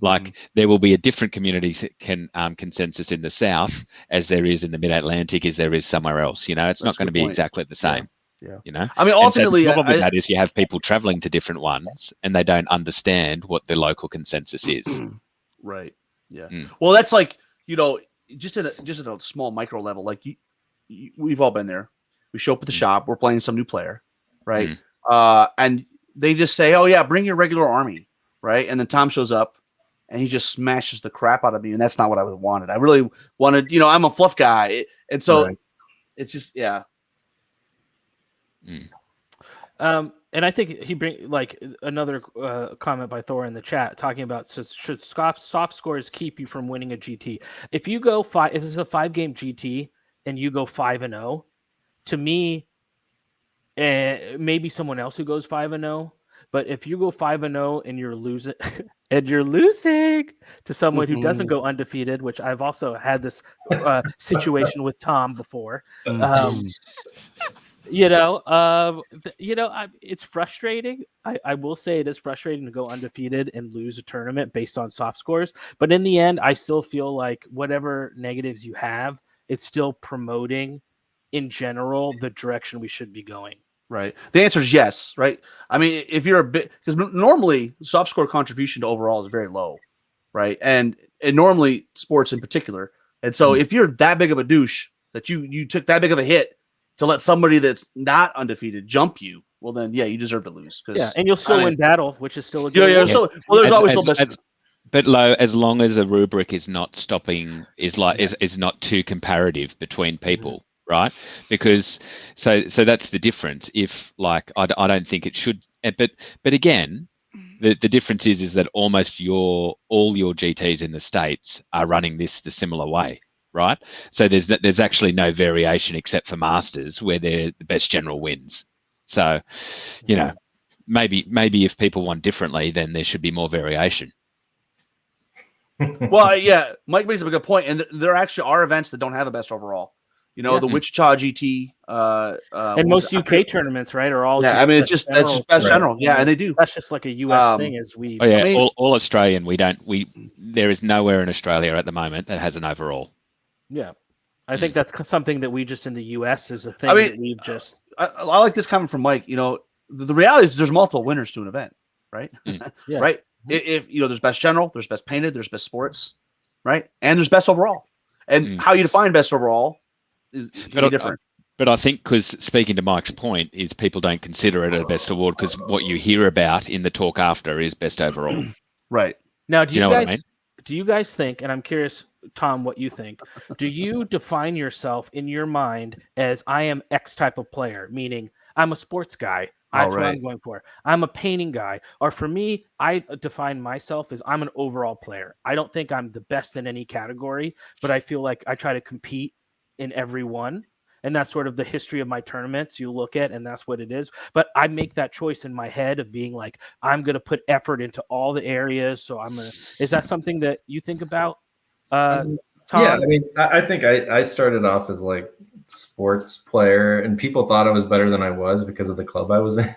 Like there will be a different community consensus in the South as there is in the Mid-Atlantic, as there is somewhere else. It's not going to be exactly the same. Yeah. Ultimately, the problem with that is you have people traveling to different ones, and they don't understand what the local consensus is. Right. Yeah. Well, that's like, just at a small micro level, like we've all been there. We show up at the shop, we're playing some new player, right? And they just say, oh yeah, bring your regular army, right? And then Tom shows up and he just smashes the crap out of me. And that's not what I wanted. I really wanted, I'm a fluff guy. And so it's just, yeah. And I think he bring like another comment by Thor in the chat talking about should soft scores keep you from winning a GT? If you go if this is a 5-game GT and you go 5-0, to me, maybe someone else who goes 5-0. But if you go 5-0 and you're losing, to someone who doesn't go undefeated, which I've also had this situation with Tom before. It's frustrating. I will say it is frustrating to go undefeated and lose a tournament based on soft scores. But in the end, I still feel like whatever negatives you have, it's still promoting, in general, the direction we should be going. Right. The answer is yes. Right. I mean, if you're a bit, because normally soft score contribution to overall is very low, right? And normally sports in particular. And so if you're that big of a douche that you took that big of a hit to let somebody that's not undefeated jump you, well then yeah, you deserve to lose. Yeah, and you'll still win battle, which is still a good. Yeah. So well, there's always still best. But low, as long as a rubric is not stopping, is not too comparative between people, right? Because so that's the difference. If like I don't think it should, but again, the difference is that almost all your GTs in the States are running this the similar way, right? So there's actually no variation except for Masters where the best general wins. So, you know, maybe if people want differently, then there should be more variation. Well, yeah, Mike brings up a good point, and there actually are events that don't have the best overall. You know, the Wichita GT, and most UK tournaments, right, are all. Yeah, I mean, that's just best general. Yeah, and they do. That's just like a US thing, as we. Oh yeah, I mean, all Australian. There is nowhere in Australia at the moment that has an overall. Yeah, I think that's something that we just in the US is a thing. I mean, that we've just. I like this comment from Mike. You know, the reality is there's multiple winners to an event, right? Yeah. Right. If you know, there's best general, there's best painted, there's best sports, right? And there's best overall. And how you define best overall is different. But I think because speaking to Mike's point is people don't consider it a best award because what you hear about in the talk after is best overall. Right. Now, do you know guys, what I mean? Do you guys think, and I'm curious, Tom, what you think, do you define yourself in your mind as I am X type of player, meaning I'm a sports guy, that's what I'm going for. I'm a painting guy. Or for me, I define myself as I'm an overall player. I don't think I'm the best in any category, but I feel like I try to compete in every one. And that's sort of the history of my tournaments you look at, and that's what it is. But I make that choice in my head of being like, I'm going to put effort into all the areas. So is that something that you think about, Tom? Yeah, I mean, I think I started off as like sports player, and people thought I was better than I was because of the club I was in.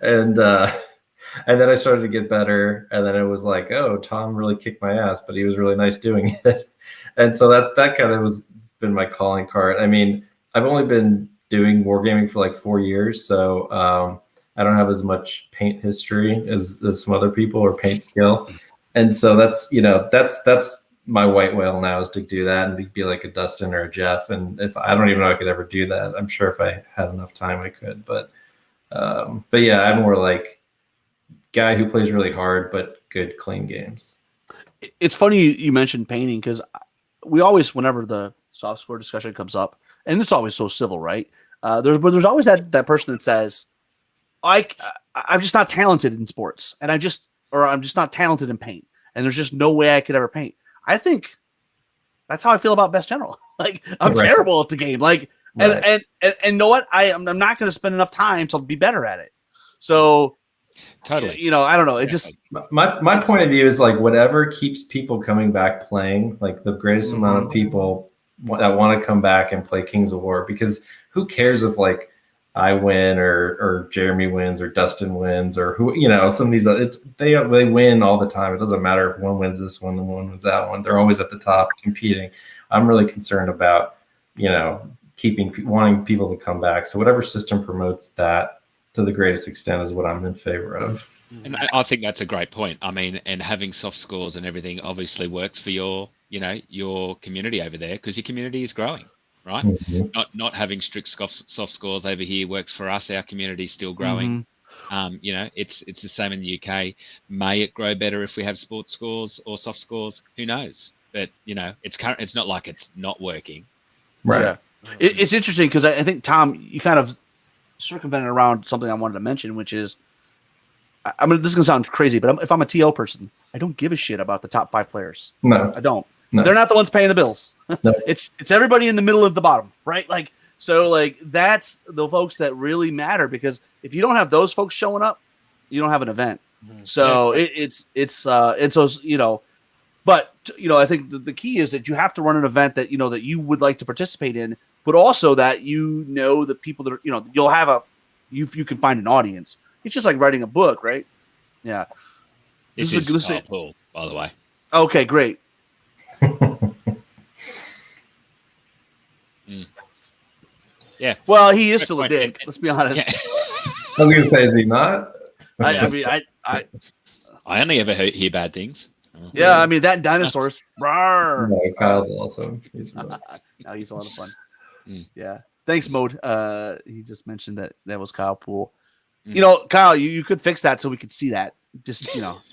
And then I started to get better, and then it was like, oh, Tom really kicked my ass, but he was really nice doing it. And so that kind of been my calling card. I mean, I've only been doing wargaming for like 4 years, so I don't have as much paint history as some other people or paint skill. And so that's my white whale now, is to do that and be like a Dustin or a Jeff. And if I don't even know I could ever do that, I'm sure if I had enough time I could. But yeah, I'm more like guy who plays really hard but good, clean games. It's funny you mentioned painting, because we always, whenever the soft score discussion comes up, and it's always so civil, right? There's always that person that says, I'm just not talented in sports, and I'm just not talented in paint, and there's just no way I could ever paint. I think that's how I feel about best general. Like, I'm terrible at the game. Like, and you know what? I'm not going to spend enough time to be better at it. So, totally. You know, I don't know. It just my point of view is like whatever keeps people coming back playing. Like the greatest amount of people that want to come back and play Kings of War, because who cares if like I win or Jeremy wins or Dustin wins or who, you know, some of these they win all the time. It doesn't matter if one wins this one, the one wins that one. They're always at the top competing. I'm really concerned about, you know, wanting people to come back. So whatever system promotes that to the greatest extent is what I'm in favor of. And I think that's a great point. I mean, and having soft scores and everything obviously works for your community over there, because your community is growing. Right, not having strict soft scores over here works for us. Our community is still growing. You know, it's the same in the UK. May it grow better if we have sports scores or soft scores? Who knows? But you know, it's not like it's not working. Right. Yeah. It's interesting because I think, Tom, you kind of circumvented around something I wanted to mention, which is, I mean, this is gonna sound crazy, but if I'm a TO person, I don't give a shit about the top 5 players. No, I don't. No. They're not the ones paying the bills. No. It's everybody in the middle of the bottom, right? Like, so like that's the folks that really matter, because if you don't have those folks showing up, you don't have an event. So it's and so, you know, but you know, I think the key is that you have to run an event that, you know, that you would like to participate in, but also that, you know, the people that are, you know, you'll have you can find an audience. It's just like writing a book, right? Yeah. This is Paul, by the way. Okay, great. Yeah. Well, he is still a dick. Let's be honest. Yeah. I was gonna say, is he not? I mean, I only ever hear bad things. yeah, I mean that and dinosaurs. Rawr. No, Kyle's awesome. He's No, he's a lot of fun. Mm. Yeah. Thanks, Mode. He just mentioned that was Kyle Poole. Mm. You know, Kyle, you could fix that so we could see that. Just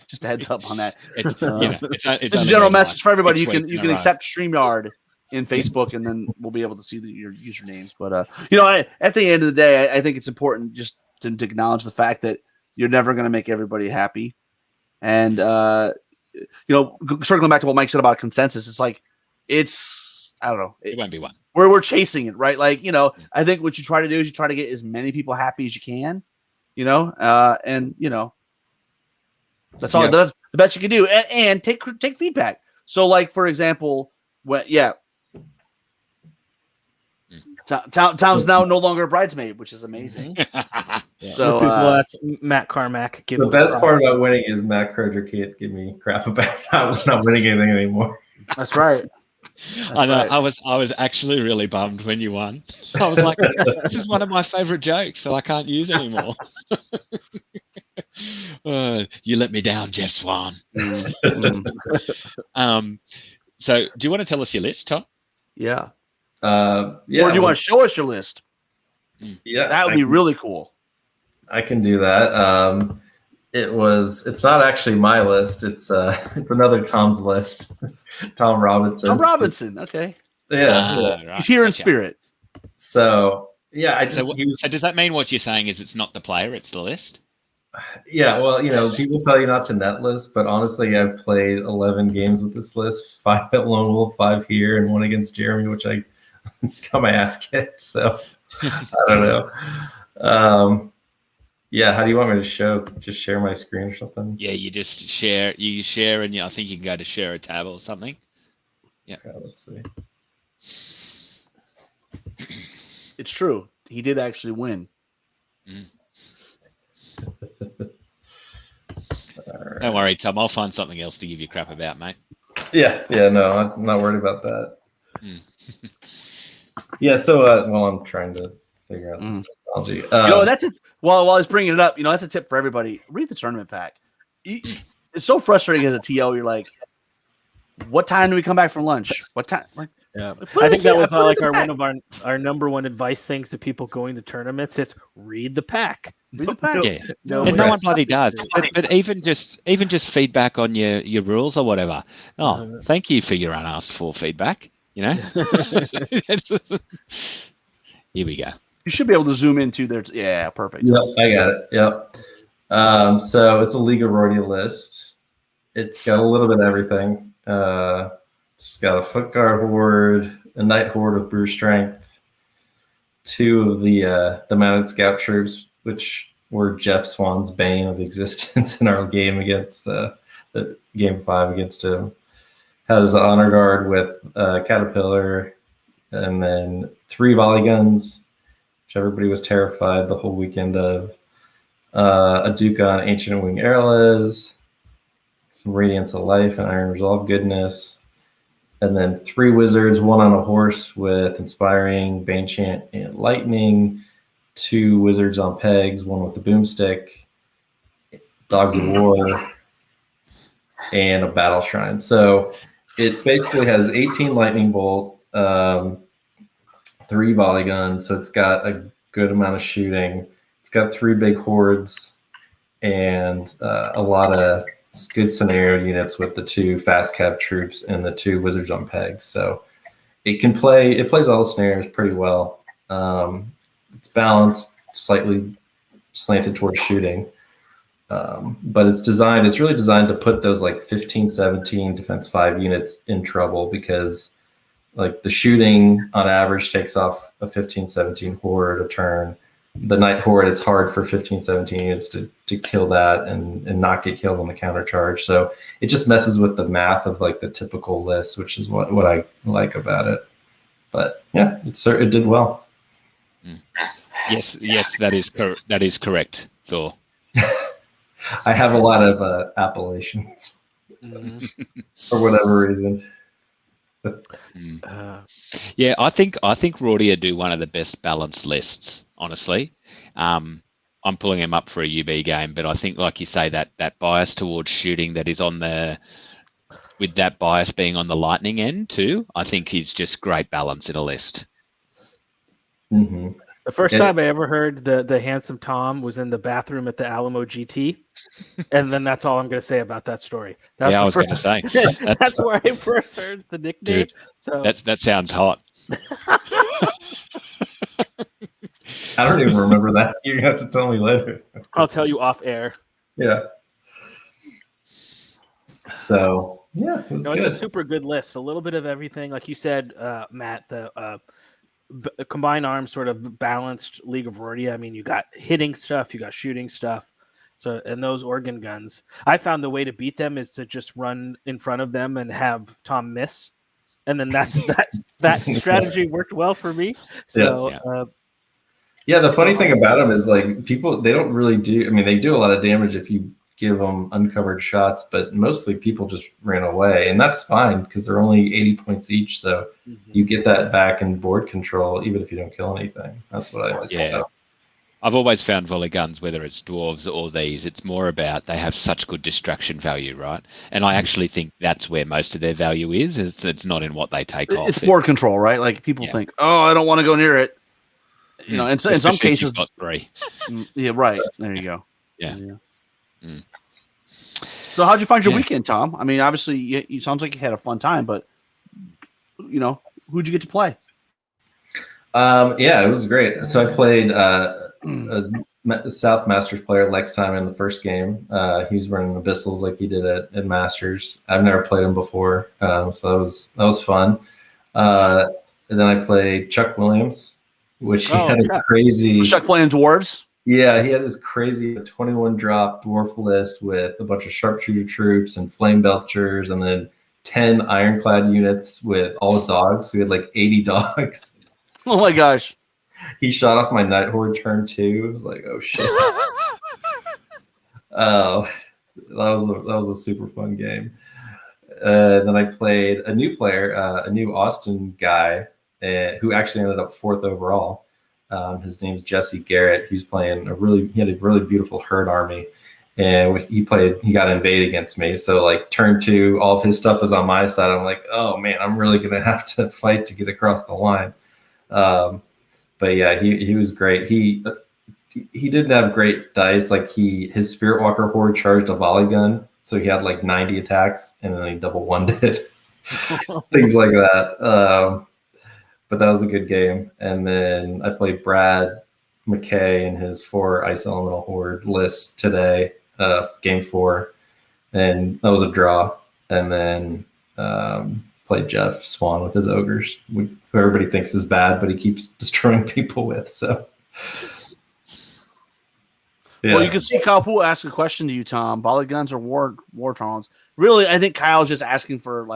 just a heads up on that. It's Just a general message for everybody. You It's can accept StreamYard in Facebook, and then we'll be able to see your usernames. But you know, at the end of the day, I think it's important just to acknowledge the fact that you're never going to make everybody happy. And you know, circling back to what Mike said about consensus, it's like I don't know. It won't be one. We're chasing it, right? Like, you know, I think what you try to do is you try to get as many people happy as you can, you know, and you know, that's all. That's the best you can do, and take feedback. So, like for example, Tom's now no longer a bridesmaid, which is amazing. So Matt Carmack. The best part about winning is Matt Croger can't give me crap about not winning anything anymore. That's right. I know. Right. I was actually really bummed when you won. I was like, this is one of my favorite jokes that I can't use anymore. You let me down, Jeff Swan. So do you want to tell us your list, Tom? Yeah. Yeah. Or do you want to show us your list? Yeah. That would be really cool. I can do that. It's not actually my list. It's another Tom's list. Tom Robinson. Tom Robinson. Okay. Yeah. Right. He's here in spirit. So yeah, so does that mean what you're saying is it's not the player, it's the list? Yeah, well, you know, people tell you not to net list, but honestly, I've played 11 games with this list, 5 at Lone Wolf, 5 here, and 1 against Jeremy, which I got my ass kicked. So I don't know. Yeah, how do you want me to just share my screen or something? Yeah, you just share, and I think you can go to share a tab or something. Yeah. Okay, let's see. It's true. He did actually win. Right. Don't worry, Tom. I'll find something else to give you crap about, mate. Yeah, no, I'm not worried about that. Yeah, so I'm trying to figure out this technology. You know, that's it. While I was bringing it up, you know, that's a tip for everybody. Read the tournament pack. It's so frustrating as a TO. You're like, what time do we come back from lunch? What time? Like, yeah, I think that was like one of our number one advice things to people going to tournaments is read the pack. Read the pack. Yeah, no one bloody does. But even just feedback on your rules or whatever. Oh, thank you for your unasked for feedback. You know. Here we go. You should be able to zoom into there. Yeah, perfect. Yep, I got it. Yep. So it's a Liga Roydia list. It's got a little bit of everything. It's got a foot guard horde, a knight horde with brew strength, 2 of the mounted scout troops, which were Jeff Swan's bane of existence in our game against the game 5 against him. Has an honor guard with Caterpillar, and then 3 volley guns, which everybody was terrified the whole weekend of. A Duke on Ancient Wing Airless, some Radiance of Life and Iron Resolve goodness, and then 3 wizards, 1 on a horse with Inspiring, Banechant, and Lightning, 2 wizards on pegs, 1 with the boomstick, Dogs of War, and a Battle Shrine. So it basically has 18 Lightning Bolt, 3 volley guns, so it's got a good amount of shooting. It's got 3 big hordes and a lot of good scenario units with the 2 fast cav troops and the 2 wizards on pegs. So it plays all the scenarios pretty well. It's balanced, slightly slanted towards shooting. But it's really designed to put those like 15, 17 defense 5 units in trouble, because like the shooting on average takes off a 15, 17 horde a turn. The Knight Horde, it's hard for 15, 17 units to kill that and not get killed on the counter charge. So it just messes with the math of like the typical list, which is what I like about it. But yeah, it did well. Yes, that is correct, Thor. I have a lot of appellations for whatever reason. Yeah, I think Rordia do one of the best balanced lists, honestly. I'm pulling him up for a UB game, but I think, like you say, that bias towards shooting that is with that bias being on the lightning end too, I think he's just great balance in a list. Mm-hmm. The first time I ever heard the handsome Tom was in the bathroom at the Alamo GT, and then that's all I'm going to say about that story. I was going to say that's where I first heard the nickname. Dude, so that sounds hot. I don't even remember that. You're gonna have to tell me later. I'll tell you off air. Yeah. So yeah, it was good. It's a super good list. A little bit of everything, like you said, Matt. The combined arms sort of balanced League of Rordia. I mean, you got hitting stuff, you got shooting stuff. So, and those organ guns, I found the way to beat them is to just run in front of them and have Tom miss, and then that strategy worked well for me. So, the funny thing about them is like people, they don't really do. I mean, they do a lot of damage if you give them uncovered shots, but mostly people just ran away, and that's fine because they're only 80 points each. So you get that back in board control, even if you don't kill anything. That's what I like. Yeah. I've always found volley guns, whether it's dwarves or these, it's more about they have such good distraction value, right? And I actually think that's where most of their value is. It's not in what they take off. It's board control, right? Like people think, oh, I don't want to go near it. You know, in some cases, got 3. Yeah, right. There you go. Yeah. So, how'd you find your weekend, Tom? I mean, obviously, you sounds like you had a fun time, but who'd you get to play? Yeah, it was great. So I played a South Masters player, Lex Simon, the first game. He was running Abyssals like he did at Masters. I've never played him before, so that was fun. And then I played Chuck Williams, which he had a crazy. Was Chuck playing dwarves? Yeah, he had this crazy 21 drop dwarf list with a bunch of sharpshooter troops and flame belchers, and then 10 ironclad units with all dogs. We had like 80 dogs. Oh my gosh. He shot off my Night Horde turn 2. It was like, oh shit. Oh, that was a super fun game. Then I played a new player, a new Austin guy, who actually ended up 4th overall. His name's Jesse Garrett. He had a really beautiful herd army, and he got invaded against me. So like turn 2, all of his stuff was on my side. I'm like, oh man, I'm really gonna have to fight to get across the line. But yeah, he was great. He didn't have great dice. Like his Spirit Walker horde charged a volley gun, so he had like 90 attacks, and then he double one-did it. Things like that. But that was a good game. And then I played Brad McKay in his 4 Ice Elemental Horde list today, game 4, and that was a draw. And then played Jeff Swan with his ogres, who everybody thinks is bad, but he keeps destroying people with. So, yeah. Well, you can see Kyle Poole ask a question to you, Tom. Volley guns or war trons? Really, I think Kyle's just asking for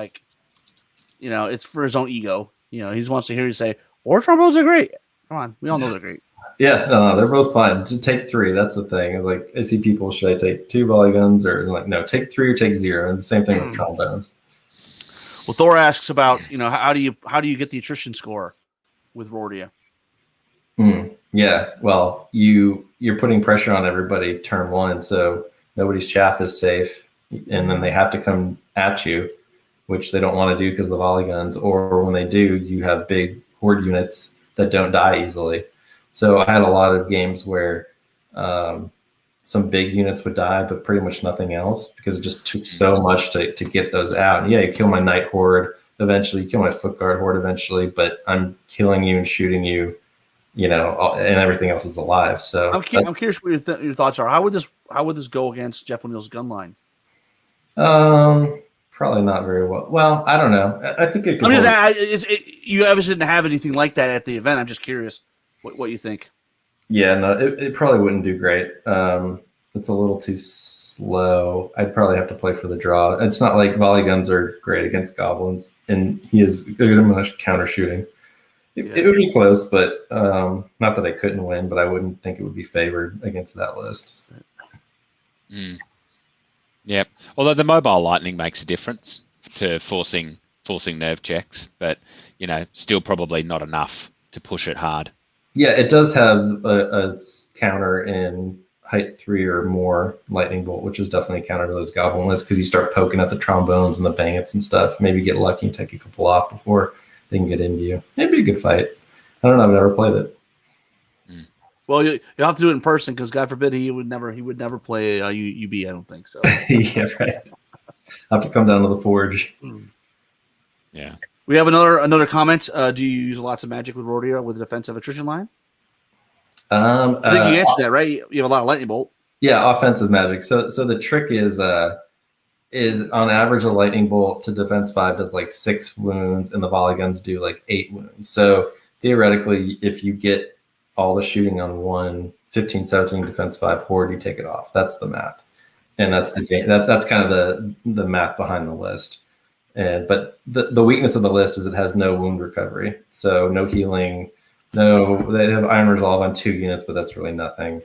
it's for his own ego. He just wants to hear you say, war trombones are great. Come on, we all know they're great. Yeah, no, they're both fun. To take 3, that's the thing. It's like I see people, should I take 2 volley guns, or like no, take 3 or take 0. And the same thing with trombones. Well, Thor asks about how do you get the attrition score with Rordia? Yeah, well, you're putting pressure on everybody turn 1, so nobody's chaff is safe, and then they have to come at you, which they don't want to do because of the volley guns, or when they do, you have big horde units that don't die easily. So I had a lot of games where some big units would die, but pretty much nothing else, because it just took so much to get those out. And yeah, you kill my Night Horde eventually, you kill my Foot Guard Horde eventually, but I'm killing you and shooting you, and everything else is alive. So I'm curious what your thoughts are. How would this go against Jeff O'Neill's gun line? Probably not very well. Well, I don't know. I think it could. You obviously didn't have anything like that at the event. I'm just curious what you think. Yeah, no, it probably wouldn't do great. It's a little too slow. I'd probably have to play for the draw. It's not like volley guns are great against goblins, and he is good at counter shooting. It would be close, but not that I couldn't win, but I wouldn't think it would be favored against that list. Yep. Although the mobile lightning makes a difference to forcing forcing nerve checks, but still probably not enough to push it hard. Yeah, it does have a counter in height 3 or more lightning bolt, which is definitely a counter to those goblin lists because you start poking at the trombones and the bangets and stuff. Maybe get lucky and take a couple off before they can get into you. It'd be a good fight. I don't know. I've never played it. Well, you'll have to do it in person because God forbid he would never play UB. I don't think so. Yeah, right. I'll have to come down to the forge. Yeah. We have another comment. Do you use lots of magic with Rodeo with the defensive attrition line? I think you answered that, right? You have a lot of lightning bolt. Yeah, offensive magic. So the trick is on average a lightning bolt to defense 5 does like 6 wounds, and the volley guns do like 8 wounds. So theoretically, if you get all the shooting on one 15, 17 defense 5 horde, you take it off. That's the math, and that's that's kind of the math behind the list. But the weakness of the list is it has no wound recovery, so no healing. No, they have Iron Resolve on 2 units, but that's really nothing.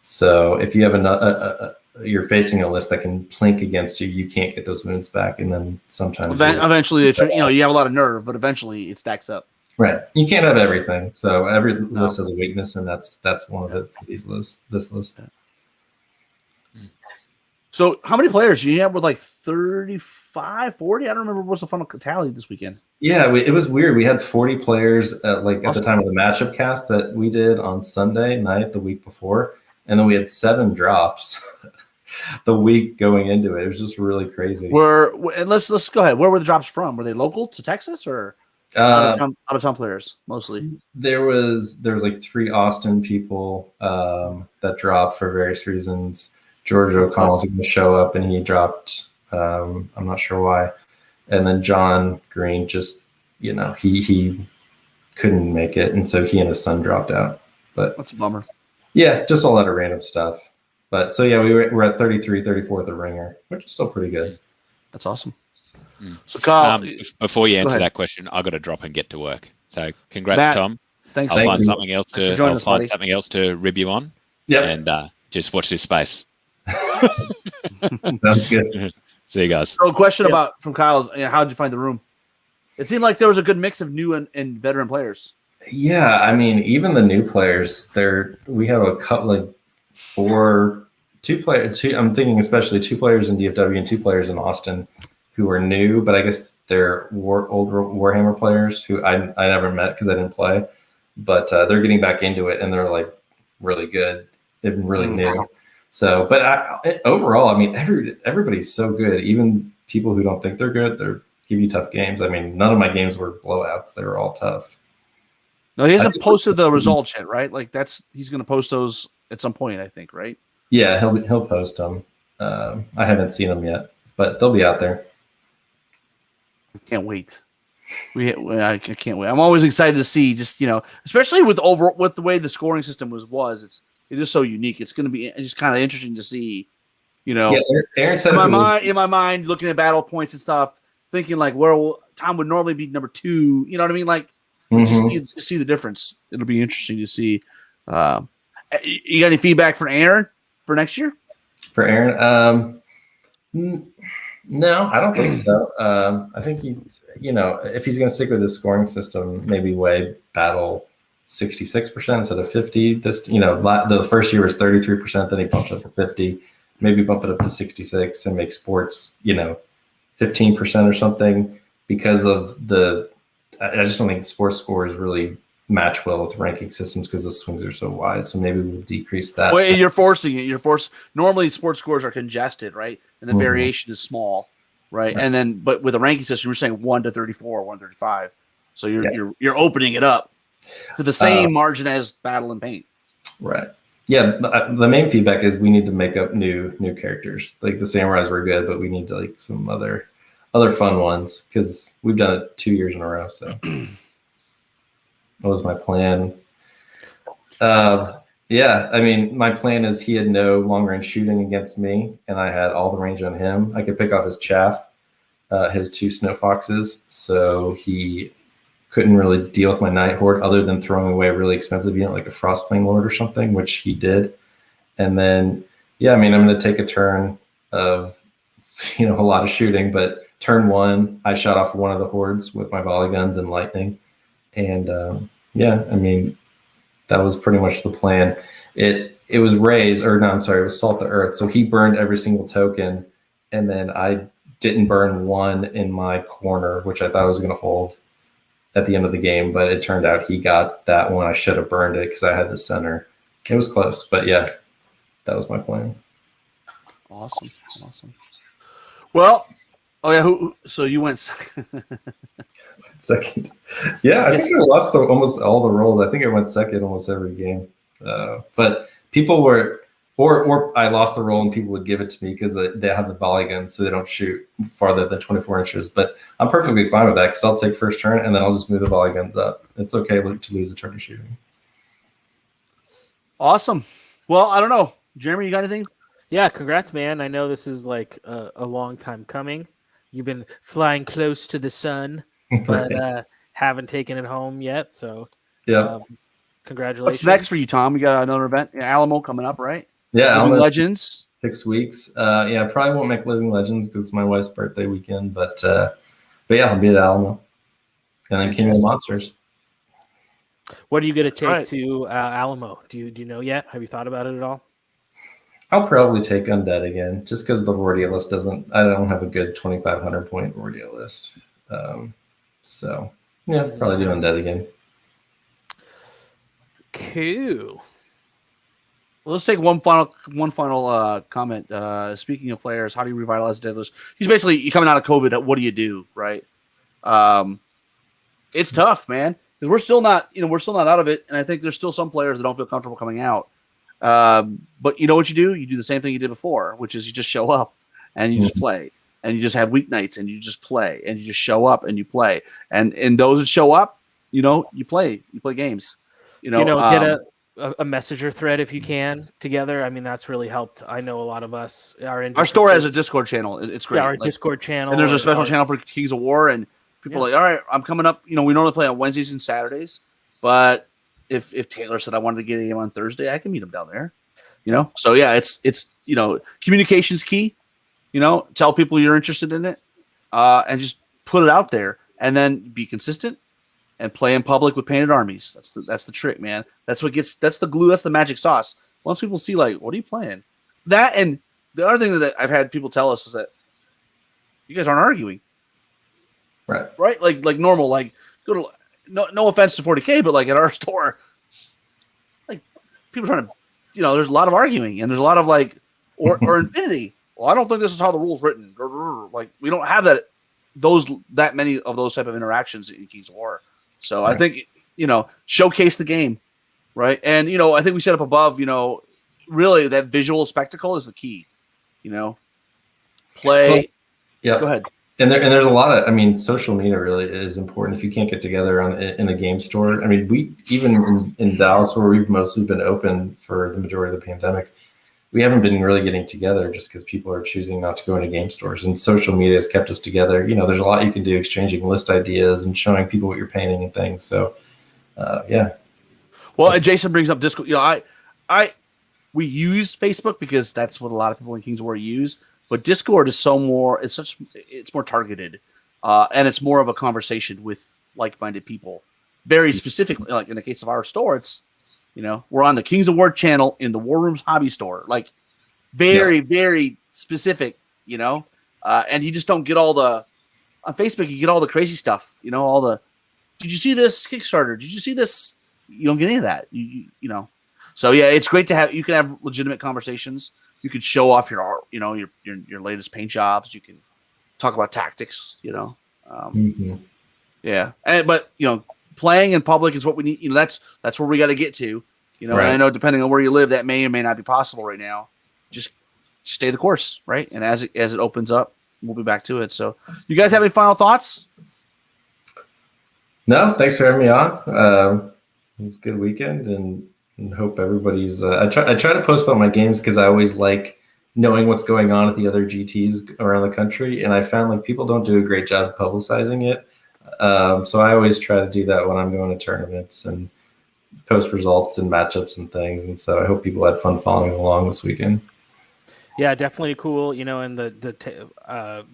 So if you have you're facing a list that can plink against you, you can't get those wounds back, and then sometimes eventually, you have a lot of nerve, but eventually it stacks up. Right, you can't have everything. So every list has a weakness, and that's one of it for these lists. This list. So how many players do you have with like 35, 40? I don't remember what's the final tally this weekend. Yeah, it was weird. We had 40 players at the time of the matchup cast that we did on Sunday night the week before, and then we had 7 drops the week going into it. It was just really crazy. And let's go ahead. Where were the drops from? Were they local to Texas or out of town players mostly? There was like 3 Austin people that dropped for various reasons. George O'Connell's going to show up, and he dropped. I'm not sure why. And then John Green just, he couldn't make it, and so he and his son dropped out. But that's a bummer. Yeah, just a lot of random stuff. But so yeah, we're at 33, 34th a ringer, which is still pretty good. That's awesome. So Kyle, before you answer that question, I got to drop and get to work. So congrats, Matt, Tom. Thanks. I'll find something else to rib you on. Yeah, and just watch this space. Sounds good. See you guys. So, a question from Kyle is, how did you find the room? It seemed like there was a good mix of new and veteran players. Yeah, I mean, even the new players, we have a couple of 2 players. I'm thinking especially 2 players in DFW and 2 players in Austin who are new, but I guess they're older Warhammer players who I never met because I didn't play, but they're getting back into it and they're like really good and really new. So, but overall, I mean, everybody's so good. Even people who don't think they're good, they give you tough games. I mean, none of my games were blowouts; they were all tough. No, he hasn't posted the results yet, right? Like he's going to post those at some point, I think, right? Yeah, he'll post them. I haven't seen them yet, but they'll be out there. I can't wait. I can't wait. I'm always excited to see, especially with the way the scoring system was. It is so unique. It's going to be just kind of interesting to see, Yeah, Aaron said in my mind, looking at battle points and stuff, thinking like where Tom would normally be number 2. You know what I mean? Like, just see the difference. It'll be interesting to see. You got any feedback for Aaron for next year? For Aaron, no, I don't think so. I think if he's going to stick with his scoring system, maybe way battle 66% instead of 50. The first year was 33%, then he bumped up to 50. Maybe bump it up to 66 and make sports, 15% or something, because of I just don't think sports scores really match well with ranking systems because the swings are so wide. So maybe we'll decrease that. Well, and you're forcing it. Normally sports scores are congested, right? And the variation is small, right? And then, but with a ranking system, you're saying 1 to 34, 1 to 35. So you're opening it up to the same margin as battle and paint. Right. Yeah. The main feedback is we need to make up new characters. Like the samurais were good, but we need to like some other fun ones because we've done it 2 years in a row. So that was my plan. Yeah. I mean, my plan is he had no long range shooting against me, and I had all the range on him. I could pick off his chaff, his 2 snow foxes. So he couldn't really deal with my night horde other than throwing away a really expensive unit like a Frostfang Lord or something, which he did. And then, I'm going to take a turn of, a lot of shooting, but turn 1, I shot off one of the hordes with my volley guns and lightning. And yeah, I mean, that was pretty much the plan. It was it was Salt the Earth. So he burned every single token, and then I didn't burn one in my corner, which I thought I was going to hold at the end of the game, but it turned out he got that one. I should have burned it because I had the center. It was close, but yeah, that was my plan. Awesome. Well, oh yeah, so you went second. Yeah, I think I lost almost all the rolls. I think I went second almost every game. But people were, or I lost the roll and people would give it to me because they have the volley gun, so they don't shoot farther than 24 inches. But I'm perfectly fine with that because I'll take first turn and then I'll just move the volley guns up. It's okay to lose a turn of shooting. Awesome. Well, I don't know. Jeremy, you got anything? Yeah, congrats, man. I know this is like a long time coming. You've been flying close to the sun, but haven't taken it home yet. So yeah, congratulations. What's next for you, Tom? We got another event, Alamo, coming up, right? Yeah, Living Legends. 6 weeks. Yeah, I probably won't make Living Legends because it's my wife's birthday weekend. But yeah, I'll be at Alamo, and then King of the Monsters. What are you going to take to Alamo? Do you know yet? Have you thought about it at all? I'll probably take Undead again, just because the Rordia list I don't have a good 2,500 point Rordia list. So yeah, probably do Undead again. Cool. Well, let's take one final comment. Speaking of players, how do you revitalize Davos? He's basically coming out of COVID. What do you do, right? It's tough, man, because we're still not out of it, and I think there's still some players that don't feel comfortable coming out. But you know what you do? You do the same thing you did before, which is you just show up and you just play, and you just have weeknights and you just play, and you just show up and you play, and those that show up, you play games. Get a messenger thread if you can together. I mean, that's really helped. I know a lot of us are in. Our store has a Discord channel. It's great. Yeah, our Discord channel, and there's a special channel for Kings of War, and people are like, all right, I'm coming up. We normally play on Wednesdays and Saturdays, but if Taylor said I wanted to get him on Thursday, I can meet him down there. So yeah, it's communication's key. Tell people you're interested in it, and just put it out there, and then be consistent and play in public with painted armies. That's the trick, man. That's the glue. That's the magic sauce. Once people see, like, what are you playing? That, and the other thing that I've had people tell us is that you guys aren't arguing, right? Like normal. Like, go to no offense to 40K, but like at our store, like people trying to, there's a lot of arguing and there's a lot of like, or Infinity. Well, I don't think this is how the rule's written. Like, we don't have that many of those type of interactions in Kings of War. So right. I think, showcase the game, right? And, I think we set up above, really that visual spectacle is the key, play. Well, yeah. Go ahead. And there's a lot of, social media really is important if you can't get together in a game store. I mean, we even in Dallas, where we've mostly been open for the majority of the pandemic, we haven't been really getting together just because people are choosing not to go into game stores. And social media has kept us together. There's a lot you can do, exchanging list ideas and showing people what you're painting and things. So, yeah. Well, and Jason brings up Discord. We use Facebook because that's what a lot of people in Kings of War use. But Discord is it's more targeted, and it's more of a conversation with like-minded people. Very specifically, like in the case of our store, it's, we're on the Kings of War channel in the War Room's hobby store. Like, very, very specific, and you just don't get on Facebook, you get all the crazy stuff, all the, did you see this Kickstarter? Did you see this? You don't get any of that, So yeah, it's great to you can have legitimate conversations. You could show off your art, your latest paint jobs. You can talk about tactics, Yeah. But playing in public is what we need. That's where we got to get to, right. And I know depending on where you live, that may or may not be possible right now. Just stay the course, right? And as it opens up, we'll be back to it. So, you guys have any final thoughts? No, thanks for having me on. It was a good weekend, and hope everybody's. I try to post about my games because I always like knowing what's going on at the other GTs around the country, and I found like people don't do a great job publicizing it. So I always try to do that when I'm going to tournaments and post results and matchups and things. And so I hope people had fun following along this weekend. Yeah, definitely cool. And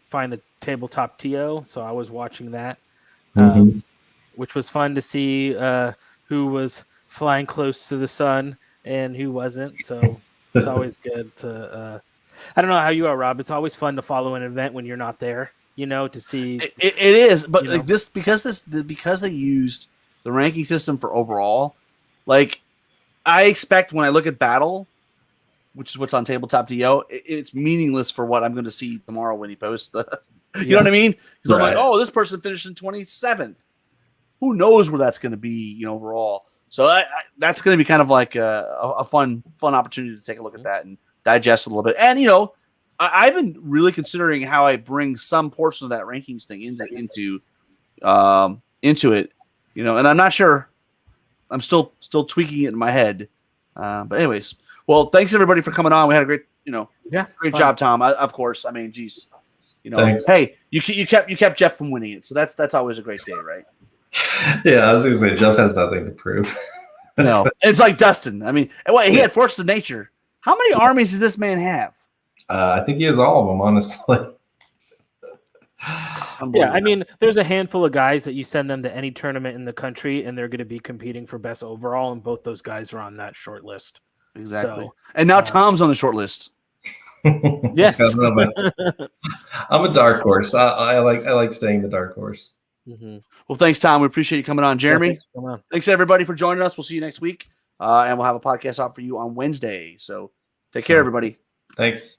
find the tabletop TO. So I was watching that, which was fun to see who was flying close to the sun and who wasn't. So it's always good to. I don't know how you are, Rob. It's always fun to follow an event when you're not there. To see. It is, but like because they used the ranking system for overall, like I expect when I look at battle, which is what's on tabletop TO, it's meaningless for what I'm going to see tomorrow when he posts the. You know what I mean? Because I'm like, oh, this person finished in 27th. Who knows where that's going to be, overall? So that's going to be kind of like a fun opportunity to take a look at that and digest a little bit. And I've been really considering how I bring some portion of that rankings thing into it, and I'm not sure. I'm still tweaking it in my head. But anyways, well, thanks everybody for coming on. We had a great, great job, Tom. Of course. I mean, geez, Thanks. Hey, you kept Jeff from winning it, so that's always a great day, right? Yeah, I was going to say Jeff has nothing to prove. No, it's like Dustin. I mean, he had Force of Nature. How many armies does this man have? I think he has all of them, honestly. Yeah, I mean, there's a handful of guys that you send them to any tournament in the country, and they're going to be competing for best overall, and both those guys are on that short list. Exactly. So, and now Tom's on the short list. Yes. I'm a dark horse. I like staying the dark horse. Mm-hmm. Well, thanks, Tom. We appreciate you coming on. Jeremy, thanks everybody for joining us. We'll see you next week, and we'll have a podcast out for you on Wednesday. So take care, everybody. Thanks.